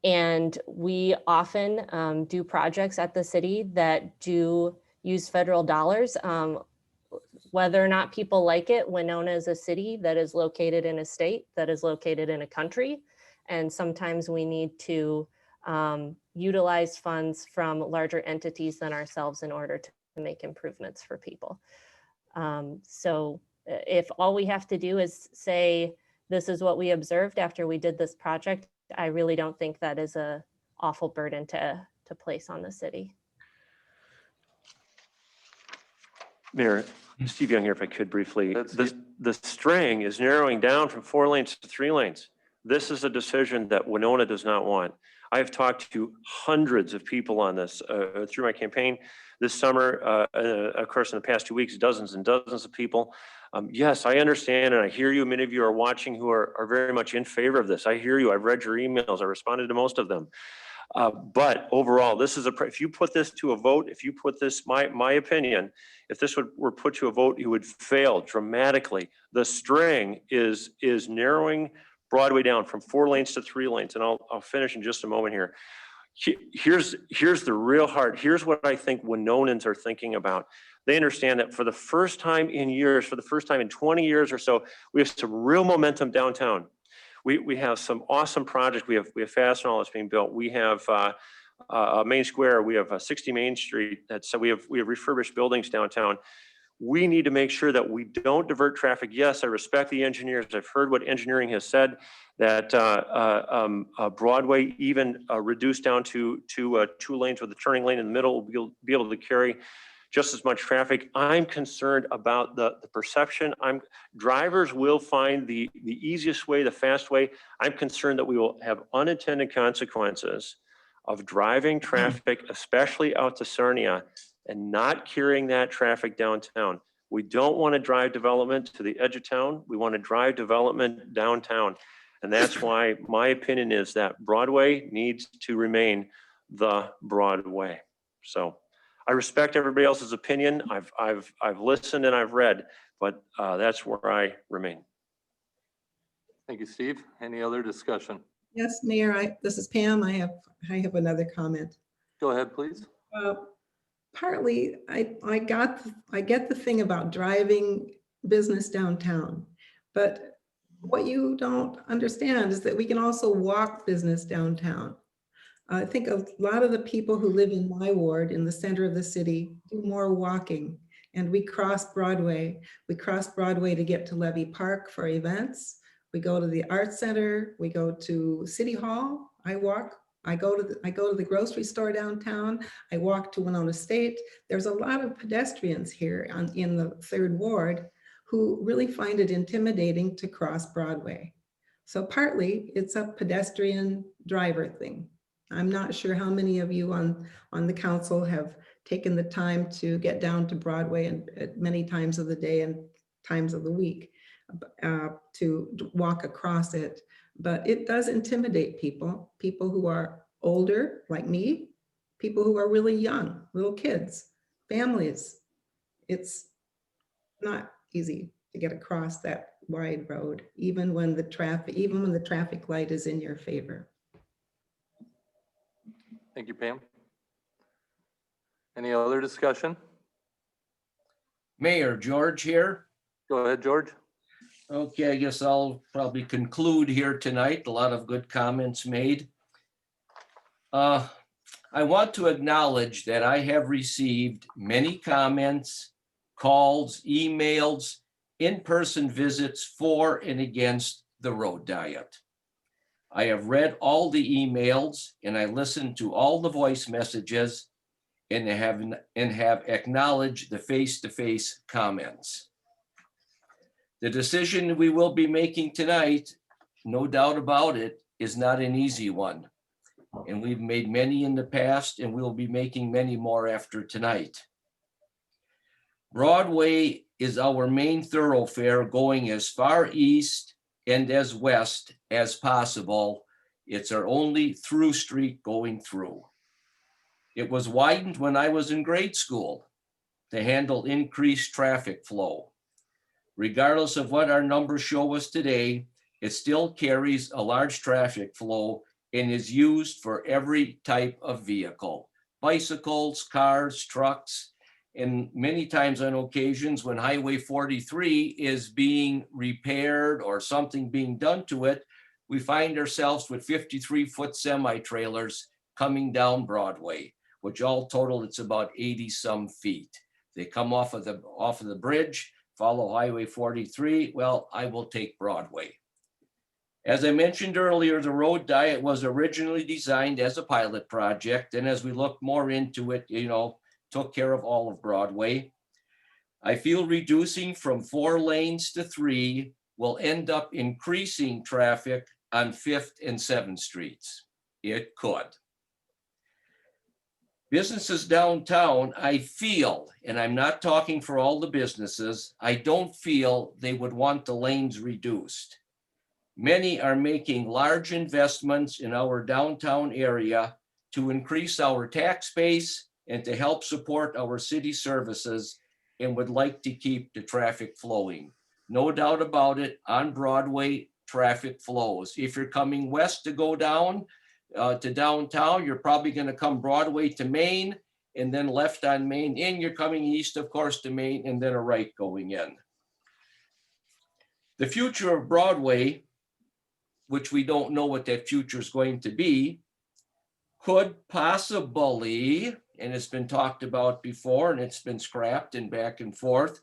And we often do projects at the city that do use federal dollars. Whether or not people like it, Winona is a city that is located in a state that is located in a country. And sometimes we need to utilize funds from larger entities than ourselves in order to make improvements for people. So if all we have to do is say, this is what we observed after we did this project, I really don't think that is a awful burden to place on the city. Mayor, Steve Young here, if I could briefly. That's The string is narrowing down from 4 lanes to 3 lanes. This is a decision that Winona does not want. I have talked to hundreds of people on this through my campaign this summer. Of course, in the past 2 weeks, dozens and dozens of people. Yes, I understand, and I hear you. Many of you are watching who are very much in favor of this. I hear you. I've read your emails. I responded to most of them. But overall, this is if you put this to a vote, if you put this, my opinion, if this were put to a vote, it would fail dramatically. The string is narrowing Broadway down from 4 lanes to 3 lanes, and I'll finish in just a moment here. Here's the real heart. Here's what I think Winonans are thinking about. They understand that for the first time in years, for the first time in 20 years or so, we have some real momentum downtown. We have some awesome projects. We have Fastenal that's being built. We have Main Square. We have 60 Main Street. So we have refurbished buildings downtown. We need to make sure that we don't divert traffic. Yes, I respect the engineers. I've heard what engineering has said, that Broadway even reduced down to 2 lanes with a turning lane in the middle will be able to carry just as much traffic. I'm concerned about the perception. Drivers will find the easiest way, the fast way. I'm concerned that we will have unintended consequences of driving traffic, especially out to Sarnia, and not carrying that traffic downtown. We don't want to drive development to the edge of town. We want to drive development downtown. And that's why my opinion is that Broadway needs to remain the Broadway. So I respect everybody else's opinion. I've listened and I've read, but that's where I remain. Thank you, Steve. Any other discussion? Yes, Mayor, this is Pam. I have another comment. Go ahead, please. Partly, I get the thing about driving business downtown, but what you don't understand is that we can also walk business downtown. I think a lot of the people who live in my ward in the center of the city do more walking, and we cross Broadway. We cross Broadway to get to Levy Park for events. We go to the Art Center. We go to City Hall. I walk. I go to the grocery store downtown. I walk to Winona State. There's a lot of pedestrians here in the 3rd Ward who really find it intimidating to cross Broadway. So partly it's a pedestrian driver thing. I'm not sure how many of you on the council have taken the time to get down to Broadway and at many times of the day and times of the week to walk across it. But it does intimidate people who are older like me, people who are really young, little kids, families. It's not easy to get across that wide road, even when the traffic light is in your favor. Thank you, Pam. Any other discussion? Mayor George here. Go ahead, George. Okay, I guess I'll probably conclude here tonight. A lot of good comments made. I want to acknowledge that I have received many comments, calls, emails, in-person visits for and against the road diet. I have read all the emails and I listened to all the voice messages and have acknowledged the face-to-face comments. The decision we will be making tonight, no doubt about it, is not an easy one. And we've made many in the past and we'll be making many more after tonight. Broadway is our main thoroughfare going as far east and as west as possible. It's our only through street going through. It was widened when I was in grade school to handle increased traffic flow. Regardless of what our numbers show us today, it still carries a large traffic flow and is used for every type of vehicle, bicycles, cars, trucks, and many times on occasions when Highway 43 is being repaired or something being done to it, we find ourselves with 53-foot semi-trailers coming down Broadway, which all total, it's about 80 some feet. They come off of the bridge, follow Highway 43. Well, I will take Broadway. As I mentioned earlier, the road diet was originally designed as a pilot project. And as we look more into it, took care of all of Broadway. I feel reducing from 4 lanes to 3 will end up increasing traffic on 5th and 7th Streets. It could. Businesses downtown, I feel, and I'm not talking for all the businesses, I don't feel they would want the lanes reduced. Many are making large investments in our downtown area to increase our tax base and to help support our city services, and would like to keep the traffic flowing. No doubt about it, on Broadway, traffic flows. If you're coming west to go down to downtown, you're probably going to come Broadway to Main, and then left on Main in. You're coming east, of course, to Main, and then a right going in. The future of Broadway, which we don't know what that future is going to be, could possibly, and it's been talked about before and it's been scrapped and back and forth,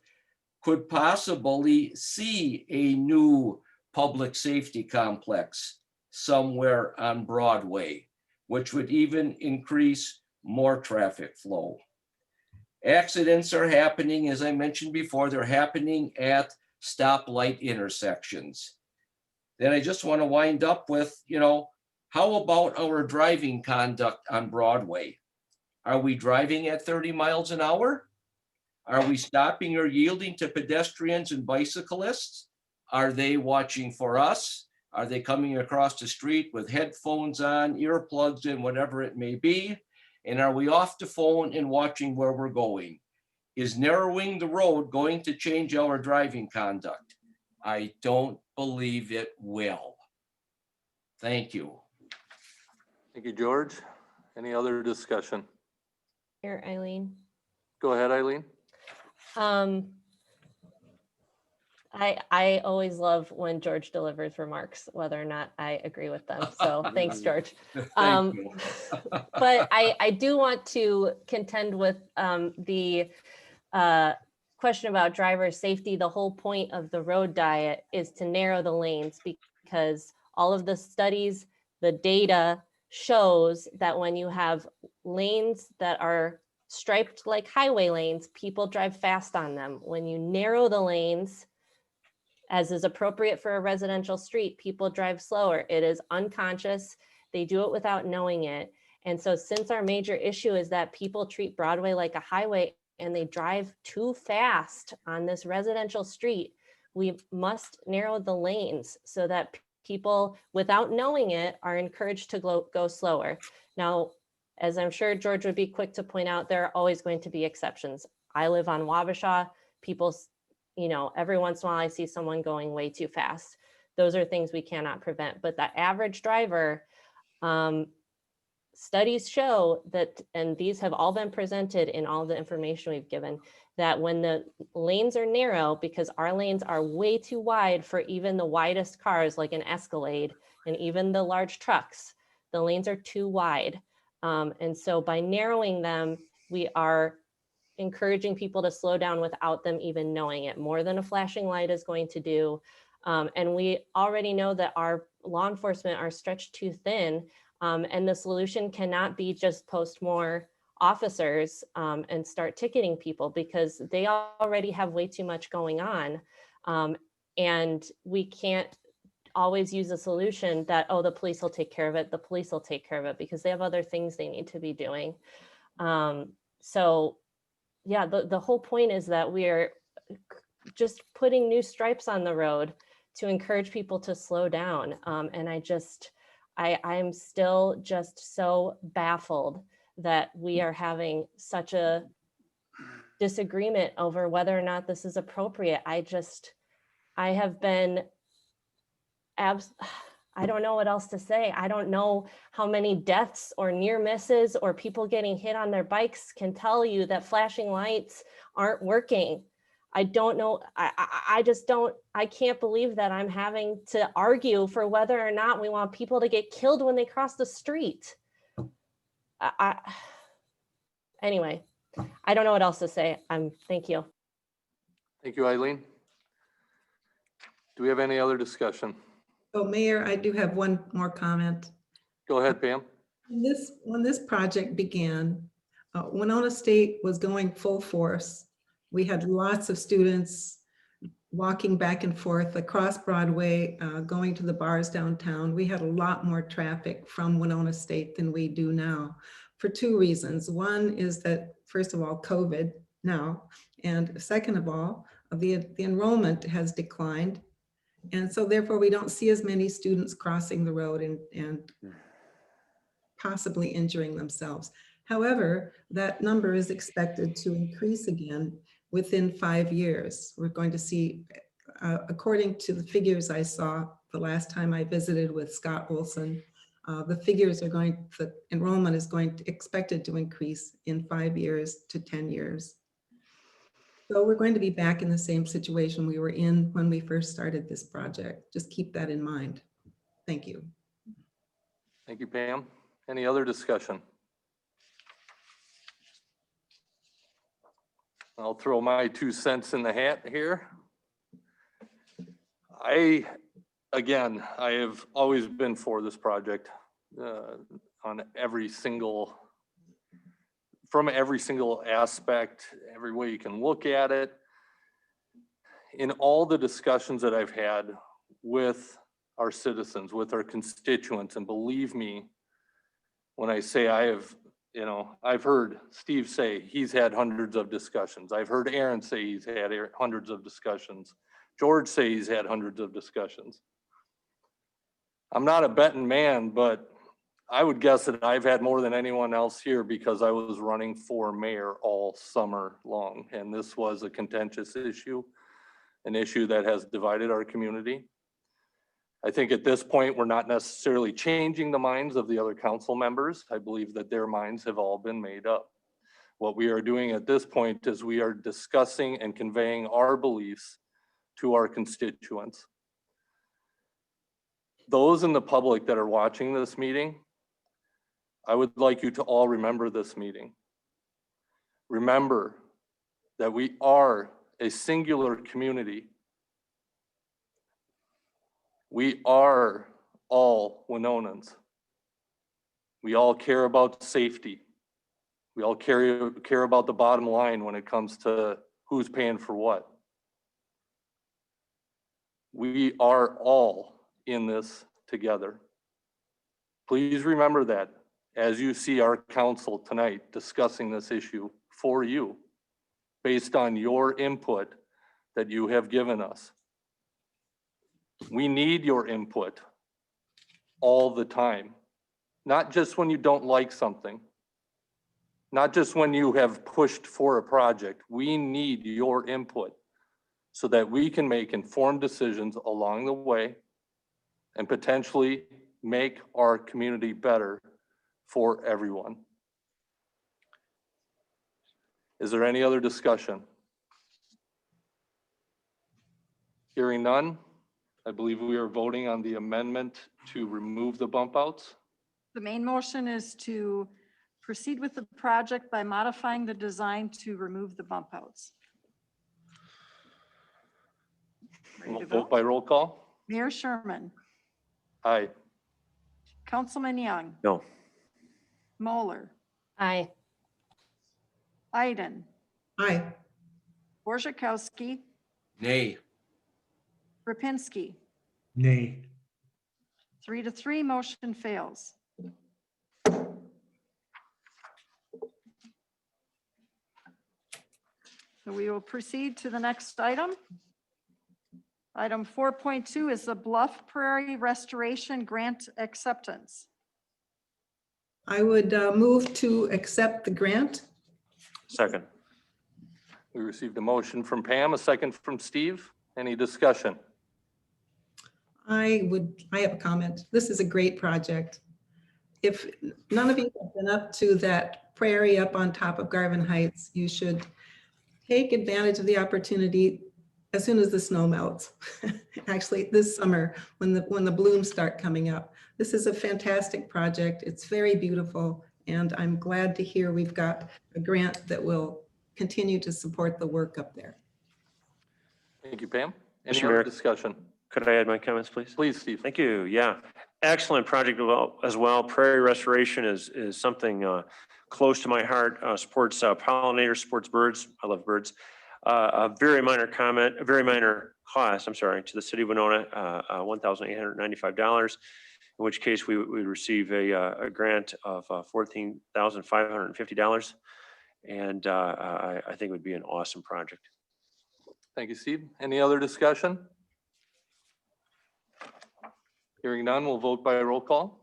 could possibly see a new public safety complex somewhere on Broadway, which would even increase more traffic flow. Accidents are happening, as I mentioned before, they're happening at stoplight intersections. Then I just want to wind up with, how about our driving conduct on Broadway? Are we driving at 30 miles an hour? Are we stopping or yielding to pedestrians and bicyclists? Are they watching for us? Are they coming across the street with headphones on, earplugs in, whatever it may be? And are we off the phone and watching where we're going? Is narrowing the road going to change our driving conduct? I don't believe it will. Thank you. Thank you, George. Any other discussion? Here, Eileen. Go ahead, Eileen. I always love when George delivers remarks, whether or not I agree with them. So thanks, George. Thank you. But I do want to contend with the question about driver safety. The whole point of the road diet is to narrow the lanes, because all of the studies, the data shows that when you have lanes that are striped like highway lanes, people drive fast on them. When you narrow the lanes, as is appropriate for a residential street, people drive slower. It is unconscious. They do it without knowing it. And so since our major issue is that people treat Broadway like a highway and they drive too fast on this residential street, we must narrow the lanes so that people, without knowing it, are encouraged to go slower. Now, as I'm sure George would be quick to point out, there are always going to be exceptions. I live on Wabasha. People, every once in a while I see someone going way too fast. Those are things we cannot prevent. But the average driver, studies show that, and these have all been presented in all the information we've given, that when the lanes are narrow, because our lanes are way too wide for even the widest cars like an Escalade and even the large trucks, the lanes are too wide. And so by narrowing them, we are encouraging people to slow down without them even knowing it, more than a flashing light is going to do. And we already know that our law enforcement are stretched too thin, and the solution cannot be just post more officers and start ticketing people, because they already have way too much going on. And we can't always use a solution that, oh, the police will take care of it, the police will take care of it, because they have other things they need to be doing. So yeah, the whole point is that we are just putting new stripes on the road to encourage people to slow down. And I'm still just so baffled that we are having such a disagreement over whether or not this is appropriate. I have been, I don't know what else to say. I don't know how many deaths or near misses or people getting hit on their bikes can tell you that flashing lights aren't working. I don't know. I can't believe that I'm having to argue for whether or not we want people to get killed when they cross the street. Anyway, I don't know what else to say. Thank you. Thank you, Eileen. Do we have any other discussion? So Mayor, I do have one more comment. Go ahead, Pam. When this project began, Winona State was going full force. We had lots of students walking back and forth across Broadway, going to the bars downtown. We had a lot more traffic from Winona State than we do now for two reasons. One is that, first of all, COVID now, and second of all, the enrollment has declined. And so therefore we don't see as many students crossing the road and possibly injuring themselves. However, that number is expected to increase again within 5 years. We're going to see, according to the figures I saw the last time I visited with Scott Olson, the enrollment is expected to increase in 5 years to 10 years. So we're going to be back in the same situation we were in when we first started this project. Just keep that in mind. Thank you. Thank you, Pam. Any other discussion? I'll throw my 2 cents in the hat here. I have always been for this project on from every single aspect, every way you can look at it. In all the discussions that I've had with our citizens, with our constituents, and believe me, when I say I've heard Steve say he's had hundreds of discussions. I've heard Aaron say he's had hundreds of discussions. George say he's had hundreds of discussions. I'm not a betting man, but I would guess that I've had more than anyone else here because I was running for mayor all summer long. And this was a contentious issue, an issue that has divided our community. I think at this point, we're not necessarily changing the minds of the other council members. I believe that their minds have all been made up. What we are doing at this point is we are discussing and conveying our beliefs to our constituents. Those in the public that are watching this meeting, I would like you to all remember this meeting. Remember that we are a singular community. We are all Winonans. We all care about safety. We all care about the bottom line when it comes to who's paying for what. We are all in this together. Please remember that as you see our council tonight discussing this issue for you, based on your input that you have given us. We need your input all the time, not just when you don't like something, not just when you have pushed for a project. We need your input so that we can make informed decisions along the way and potentially make our community better for everyone. Is there any other discussion? Hearing none, I believe we are voting on the amendment to remove the bump outs. The main motion is to proceed with the project by modifying the design to remove the bump outs. Ready to Vote vote? by roll call. Mayor Sherman, Aye. Councilman Young, No. Moeller, Aye. Iden, Aye. Borzakowski, Nay. Rapinski. Nay. 3-3, motion fails. So we will proceed to the next item. Item 4.2 is the Bluff Prairie Restoration Grant Acceptance. I would move to accept the grant. Second. We received a motion from Pam, a second from Steve. Any discussion? I have a comment. This is a great project. If none of you have been up to that prairie up on top of Garvin Heights, you should take advantage of the opportunity as soon as the snow melts. Actually, this summer, when the blooms start coming up. This is a fantastic project. It's very beautiful, And I'm glad to hear we've got a grant that will continue to support the work up there. Thank you, Pam. Any Mr. other Mayor. discussion? Could I add my comments, please? Please, Steve. Thank you. Yeah, excellent project as well. Prairie restoration is something close to my heart. Supports pollinators, supports birds. I love birds. A very minor comment, a very minor cost, I'm sorry, to the city of Winona, $1,895, in which case we would receive a grant of $14,550. And I think it would be an awesome project. Thank you, Steve. Any other discussion? Hearing none, we'll vote by roll call.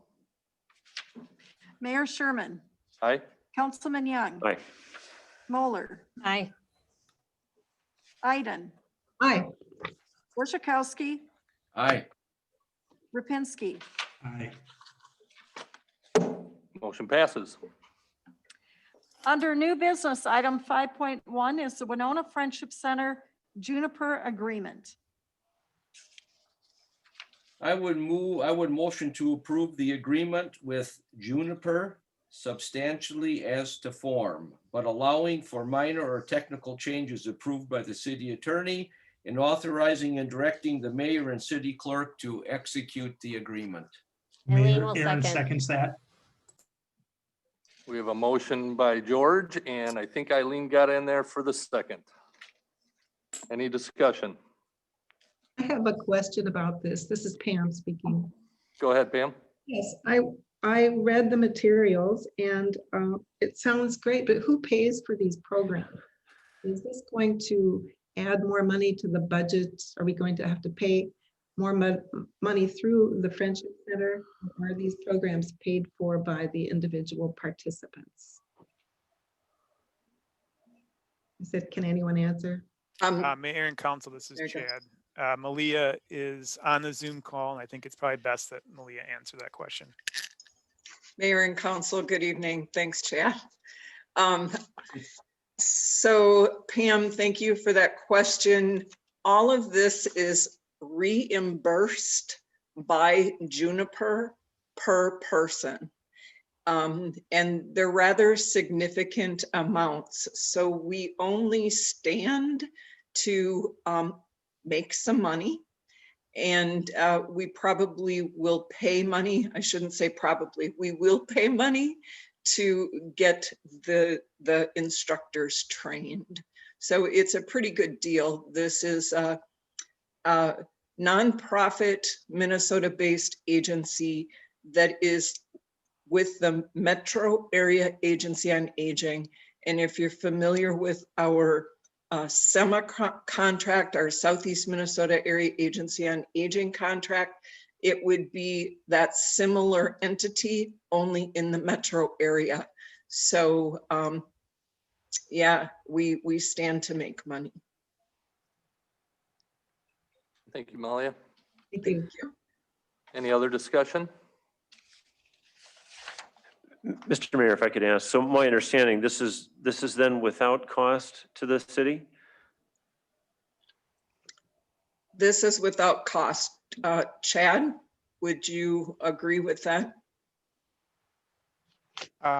Mayor Sherman, Aye. Councilman Young, Aye. Moeller, Aye. Iden, Aye. Borzakowski, Aye. Rapinski. Aye. Motion passes. Under new business, item 5.1 is the Winona Friendship Center Juniper Agreement. I would motion to approve the agreement with Juniper substantially as to form, but allowing for minor or technical changes approved by the city attorney and authorizing and directing the mayor and city clerk to execute the agreement. Eileen Mayor will Aaron second. seconds that. We have a motion by George, and I think Eileen got in there for the second. Any discussion? I have a question about this. This is Pam speaking. Go ahead, Pam. Yes, I read the materials and it sounds great, but who pays for these programs? Is this going to add more money to the budget? Are we going to have to pay more money through the Friendship Center? Or are these programs paid for by the individual participants? I said, can anyone answer? Mayor and Council, this is There you go. Chad. Malia is on the Zoom call, and I think it's probably best that Malia answer that question. Mayor and Council, good evening. Thanks, Chad. So Pam, thank you for that question. All of this is reimbursed by Juniper per person. And they're rather significant amounts. So we only stand to make some money. And we probably will pay money. I shouldn't say probably, we will pay money to get the instructors trained. So it's a pretty good deal. This is a nonprofit Minnesota-based agency that is with the Metro Area Agency on Aging. And if you're familiar with our SEMA contract, our Southeast Minnesota Area Agency on Aging contract, it would be that similar entity only in the metro area. So yeah, we stand to make money. Thank you, Malia. Thank you. Any other discussion? Mr. Mayor, if I could ask, so my understanding, this is then without cost to the city? This is without cost. Chad, would you agree with that?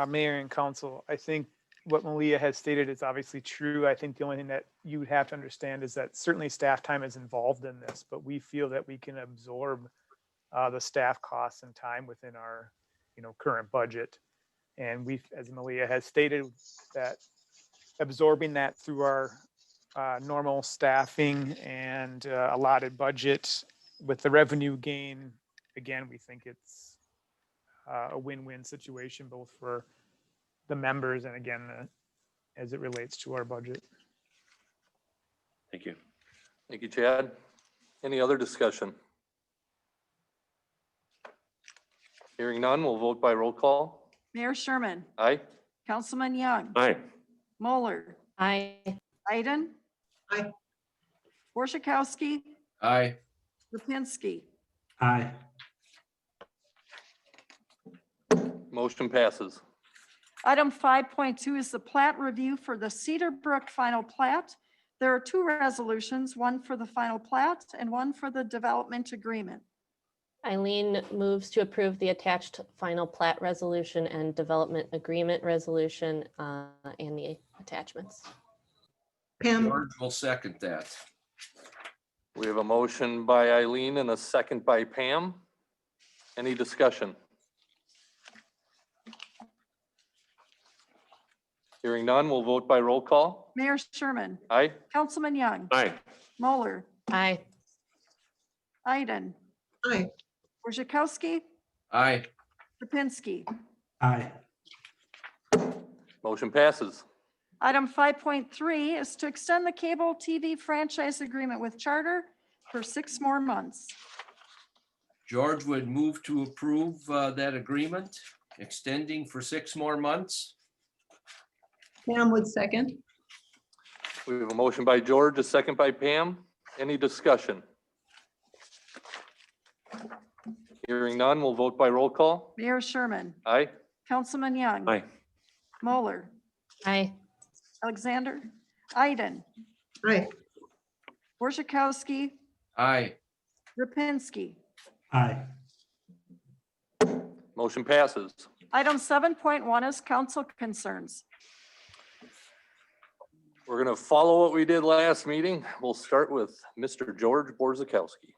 Mayor and Council, I think what Malia has stated is obviously true. I think the only thing that you would have to understand is that certainly staff time is involved in this, but we feel that we can absorb the staff costs and time within our current budget. And we've, as Malia has stated, that absorbing that through our normal staffing and allotted budget with the revenue gain, again, we think it's a win-win situation both for the members and again, as it relates to our budget. Thank you. Thank you, Chad. Any other discussion? Hearing none, we'll vote by roll call. Mayor Sherman, Aye. Councilman Young, Aye. Moeller, Aye. Iden. Aye. Borzakowski, Aye. Rapinski. Aye. Motion passes. Item 5.2 is the plat review for the Cedar Brook final plat. There are two resolutions, one for the final plat and one for the development agreement. Eileen moves to approve the attached final plat resolution and development agreement resolution and the attachments. Pam, George will second that. We have a motion by Eileen and a second by Pam. Any discussion? Hearing none, we'll vote by roll call. Mayor Sherman, Aye? Councilman Young, Aye. Mueller, Aye. Iden, aye. Worzikowski, Aye. Rapinski. Aye. Motion passes. Item 5.3 is to extend the cable TV franchise agreement with Charter for 6 more months. George would move to approve that agreement, extending for 6 more months. Pam would second. We have a motion by George, a second by Pam. Any discussion? Hearing none, we'll vote by roll call. Mayor Sherman, Aye? Councilman Young. Aye. Mueller, Aye. Alexander, Iden, Aye. Worzikowski, Aye. Rapinski. Aye. Motion passes. Item 7.1 is council concerns. We're going to follow what we did last meeting. We'll start with Mr. George Borzakowski.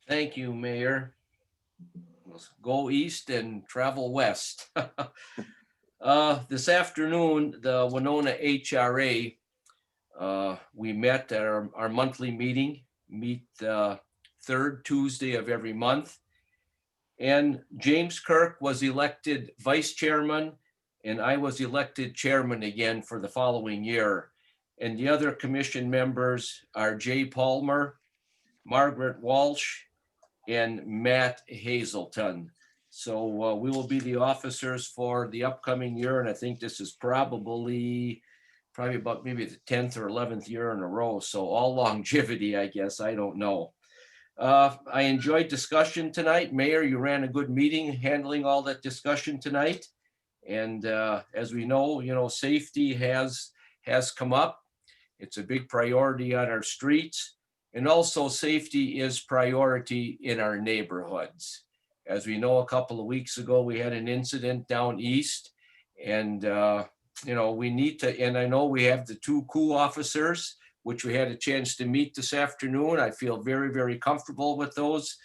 Thank you, Mayor. Let's go east and travel west. This afternoon, the Winona HRA, we met at our monthly meeting, meet the third Tuesday of every month. And James Kirk was elected vice chairman, and I was elected chairman again for the following year. And the other commission members are Jay Palmer, Margaret Walsh, and Matt Hazelton. So we will be the officers for the upcoming year, and I think this is probably about maybe the 10th or 11th year in a row. So all longevity, I guess, I don't know. I enjoyed discussion tonight. Mayor, you ran a good meeting handling all that discussion tonight. And as we know, safety has come up. It's a big priority on our streets. And also safety is priority in our neighborhoods. As we know, a couple of weeks ago, we had an incident down east, and we need to, and I know we have the 2 co-officers, which we had a chance to meet this afternoon. I feel very, very comfortable with those.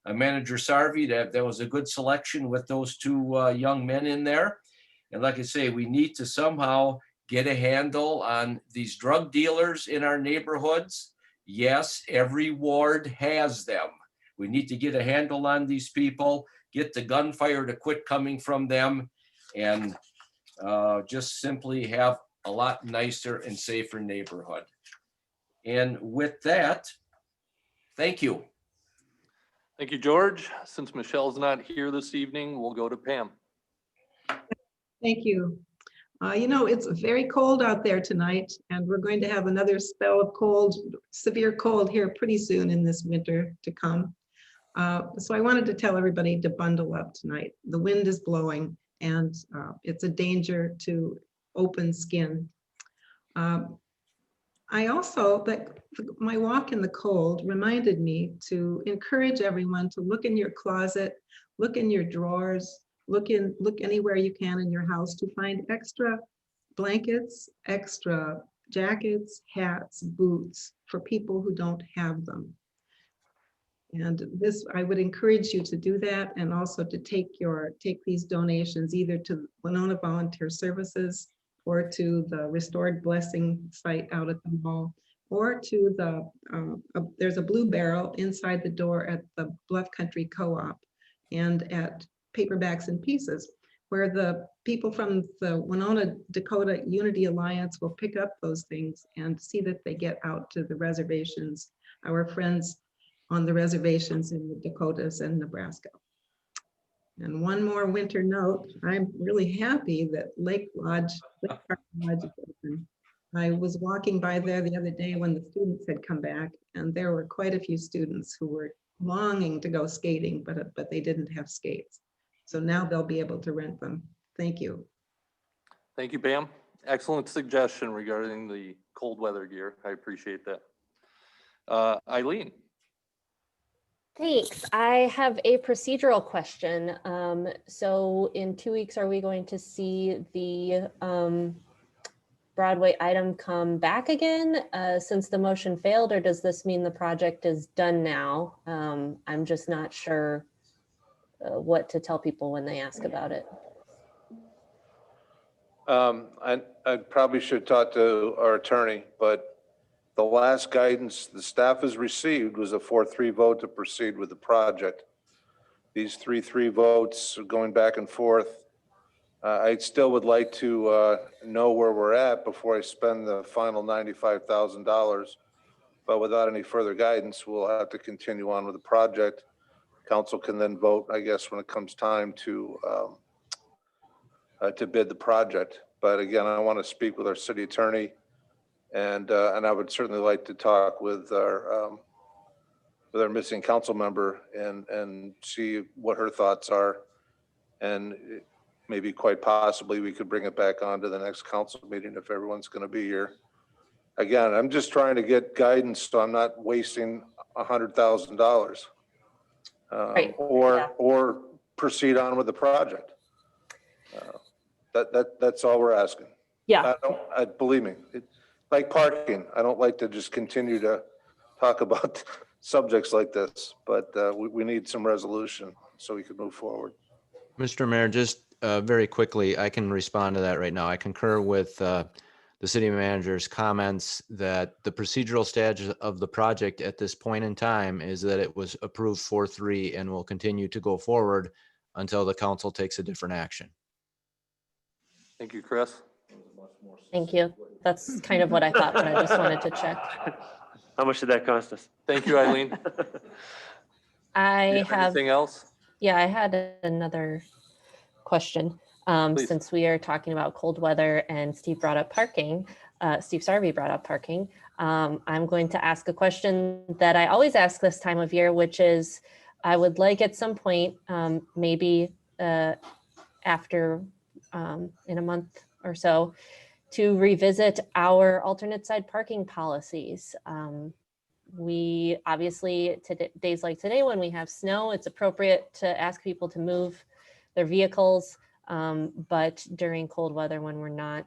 Manager Sarvi, that was a good selection with those 2 young men in there. And like I say, we need to somehow get a handle on these drug dealers in our neighborhoods. Yes, every ward has them. We need to get a handle on these people, get the gunfire to quit coming from them, and just simply have a lot nicer and safer neighborhood. And with that, thank you. Thank you, George. Since Michelle's not here this evening, we'll go to Pam. Thank you. It's very cold out there tonight, and we're going to have another spell of cold, severe cold here pretty soon in this winter to come. So I wanted to tell everybody to bundle up tonight. The wind is blowing, and it's a danger to open skin. My walk in the cold reminded me to encourage everyone to look in your closet, look in your drawers, look anywhere you can in your house to find extra blankets, extra jackets, hats, boots for people who don't have them. And I would encourage you to do that, and also to take these donations either to Winona Volunteer Services or to the Restored Blessing site out at the mall, or to there's a blue barrel inside the door at the Bluff Country Co-op and at Paperbacks and Pieces, where the people from the Winona Dakota Unity Alliance will pick up those things and see that they get out to the reservations, our friends on the reservations in the Dakotas and Nebraska. And one more winter note, I'm really happy that Lake Park Lodge is open. I was walking by there the other day when the students had come back, and there were quite a few students who were longing to go skating, but they didn't have skates. So now they'll be able to rent them. Thank you. Thank you, Pam. Excellent suggestion regarding the cold weather gear. I appreciate that. Eileen. Thanks. I have a procedural question. So in 2 weeks, are we going to see the Broadway item come back again since the motion failed, or does this mean the project is done now? I'm just not sure what to tell people when they ask about it. I probably should talk to our attorney, but the last guidance the staff has received was a 4-3 vote to proceed with the project. These 3-3 votes are going back and forth. I still would like to know where we're at before I spend the final $95,000. But without any further guidance, we'll have to continue on with the project. Council can then vote, I guess, when it comes time to bid the project. But again, I want to speak with our city attorney, and I would certainly like to talk with our missing council member and see what her thoughts are. And maybe quite possibly we could bring it back on to the next council meeting if everyone's going to be here. Again, I'm just trying to get guidance so I'm not wasting $100,000 Right. Yeah. or proceed on with the project. That's all we're asking. Yeah. Believe me, like parking, I don't like to just continue to talk about subjects like this, but we need some resolution so we can move forward. Mr. Mayor, just very quickly, I can respond to that right now. I concur with the city manager's comments that the procedural status of the project at this point in time is that it was approved 4-3 and will continue to go forward until the council takes a different action. Thank you, Chris. Thank you. That's kind of what I thought, but I just wanted to check. How much did that cost us? Thank you, Eileen. I have, Anything else? yeah, I had another question. Please. Since we are talking about cold weather and Steve brought up parking, Steve Sarvey brought up parking, I'm going to ask a question that I always ask this time of year, which is, I would like at some point, maybe after in a month or so, to revisit our alternate side parking policies. We obviously, days like today when we have snow, it's appropriate to ask people to move their vehicles. But during cold weather, when we're not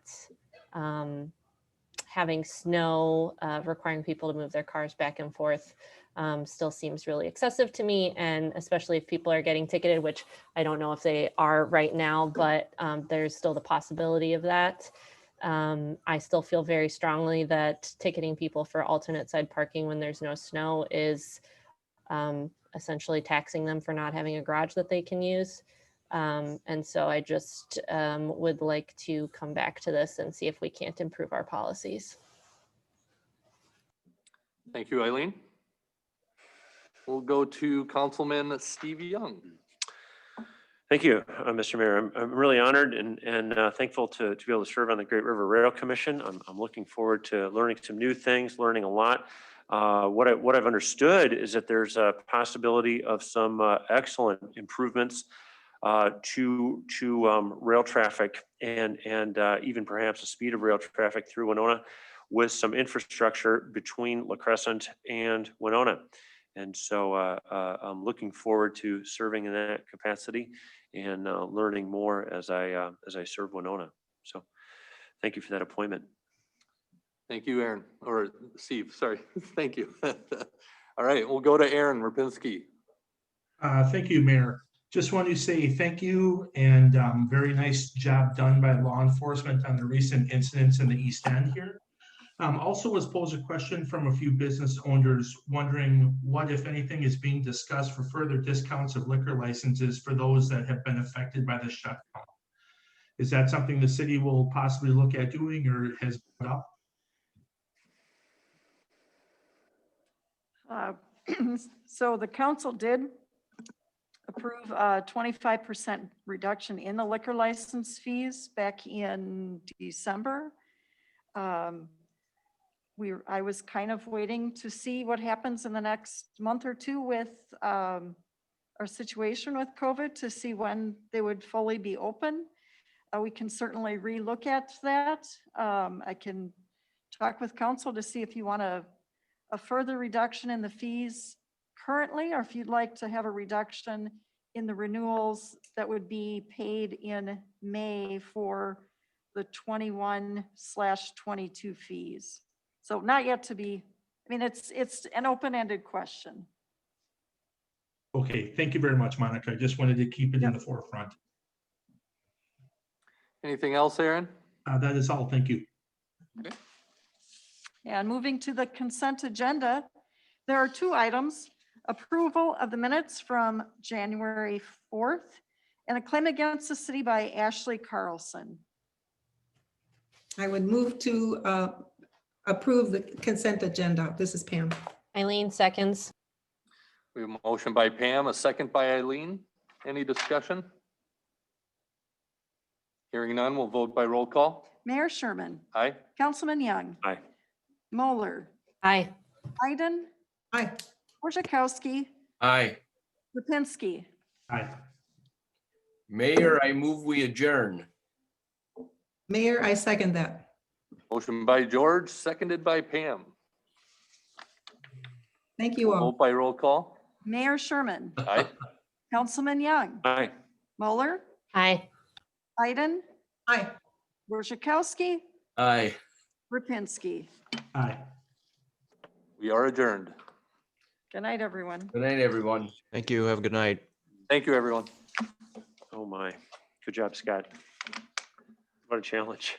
having snow, requiring people to move their cars back and forth still seems really excessive to me. And especially if people are getting ticketed, which I don't know if they are right now, but there's still the possibility of that. I still feel very strongly that ticketing people for alternate side parking when there's no snow is essentially taxing them for not having a garage that they can use. And so I just would like to come back to this and see if we can't improve our policies. Thank you, Eileen. We'll go to Councilman Steve Young. Thank you, Mr. Mayor. I'm really honored and thankful to be able to serve on the Great River Rail Commission. I'm looking forward to learning some new things, learning a lot. What I've understood is that there's a possibility of some excellent improvements to rail traffic and even perhaps the speed of rail traffic through Winona with some infrastructure between La Crescent and Winona. And so I'm looking forward to serving in that capacity and learning more as I serve Winona. So thank you for that appointment. Thank you, Aaron, or Steve, sorry. Thank you. All right, we'll go to Aaron Rapinski. Thank you, Mayor. Just want to say thank you and very nice job done by law enforcement on the recent incidents in the East End here. Also was posed a question from a few business owners wondering what, if anything, is being discussed for further discounts of liquor licenses for those that have been affected by the shutdown. Is that something the city will possibly look at doing or has put up? So the council did approve a 25% reduction in the liquor license fees back in December. I was kind of waiting to see what happens in the next month or two with our situation with COVID to see when they would fully be open. We can certainly relook at that. I can talk with council to see if you want a further reduction in the fees currently, or if you'd like to have a reduction in the renewals that would be paid in May for the 21/22 fees. So not yet to be, I mean, it's an open-ended question. Okay, thank you very much, Monica. I just wanted to keep it in Yep. the forefront. Anything else, Aaron? That is all. Thank you. And moving to the consent agenda, there are two items: approval of the minutes from January 4th and a claim against the city by Ashley Carlson. I would move to approve the consent agenda. This is Pam. Eileen seconds. We have a motion by Pam, a second by Eileen. Any discussion? Hearing none, we'll vote by roll call. Mayor Sherman, Aye. Councilman Young, Aye. Moeller, Aye. Iden, Aye. Worzakowski, Aye. Rapinski. Aye. Mayor, I move we adjourn. Mayor, I second that. Motion by George, seconded by Pam. Thank you all. Vote by roll call. Mayor Sherman, Aye. Councilman Young, Aye. Moeller, Aye. Iden, Aye. Worzakowski, Aye. Rapinski. Aye. We are adjourned. Good night, everyone. Good night, everyone. Thank you. Have a good night. Thank you, everyone. Oh, my. Good job, Scott. What a challenge.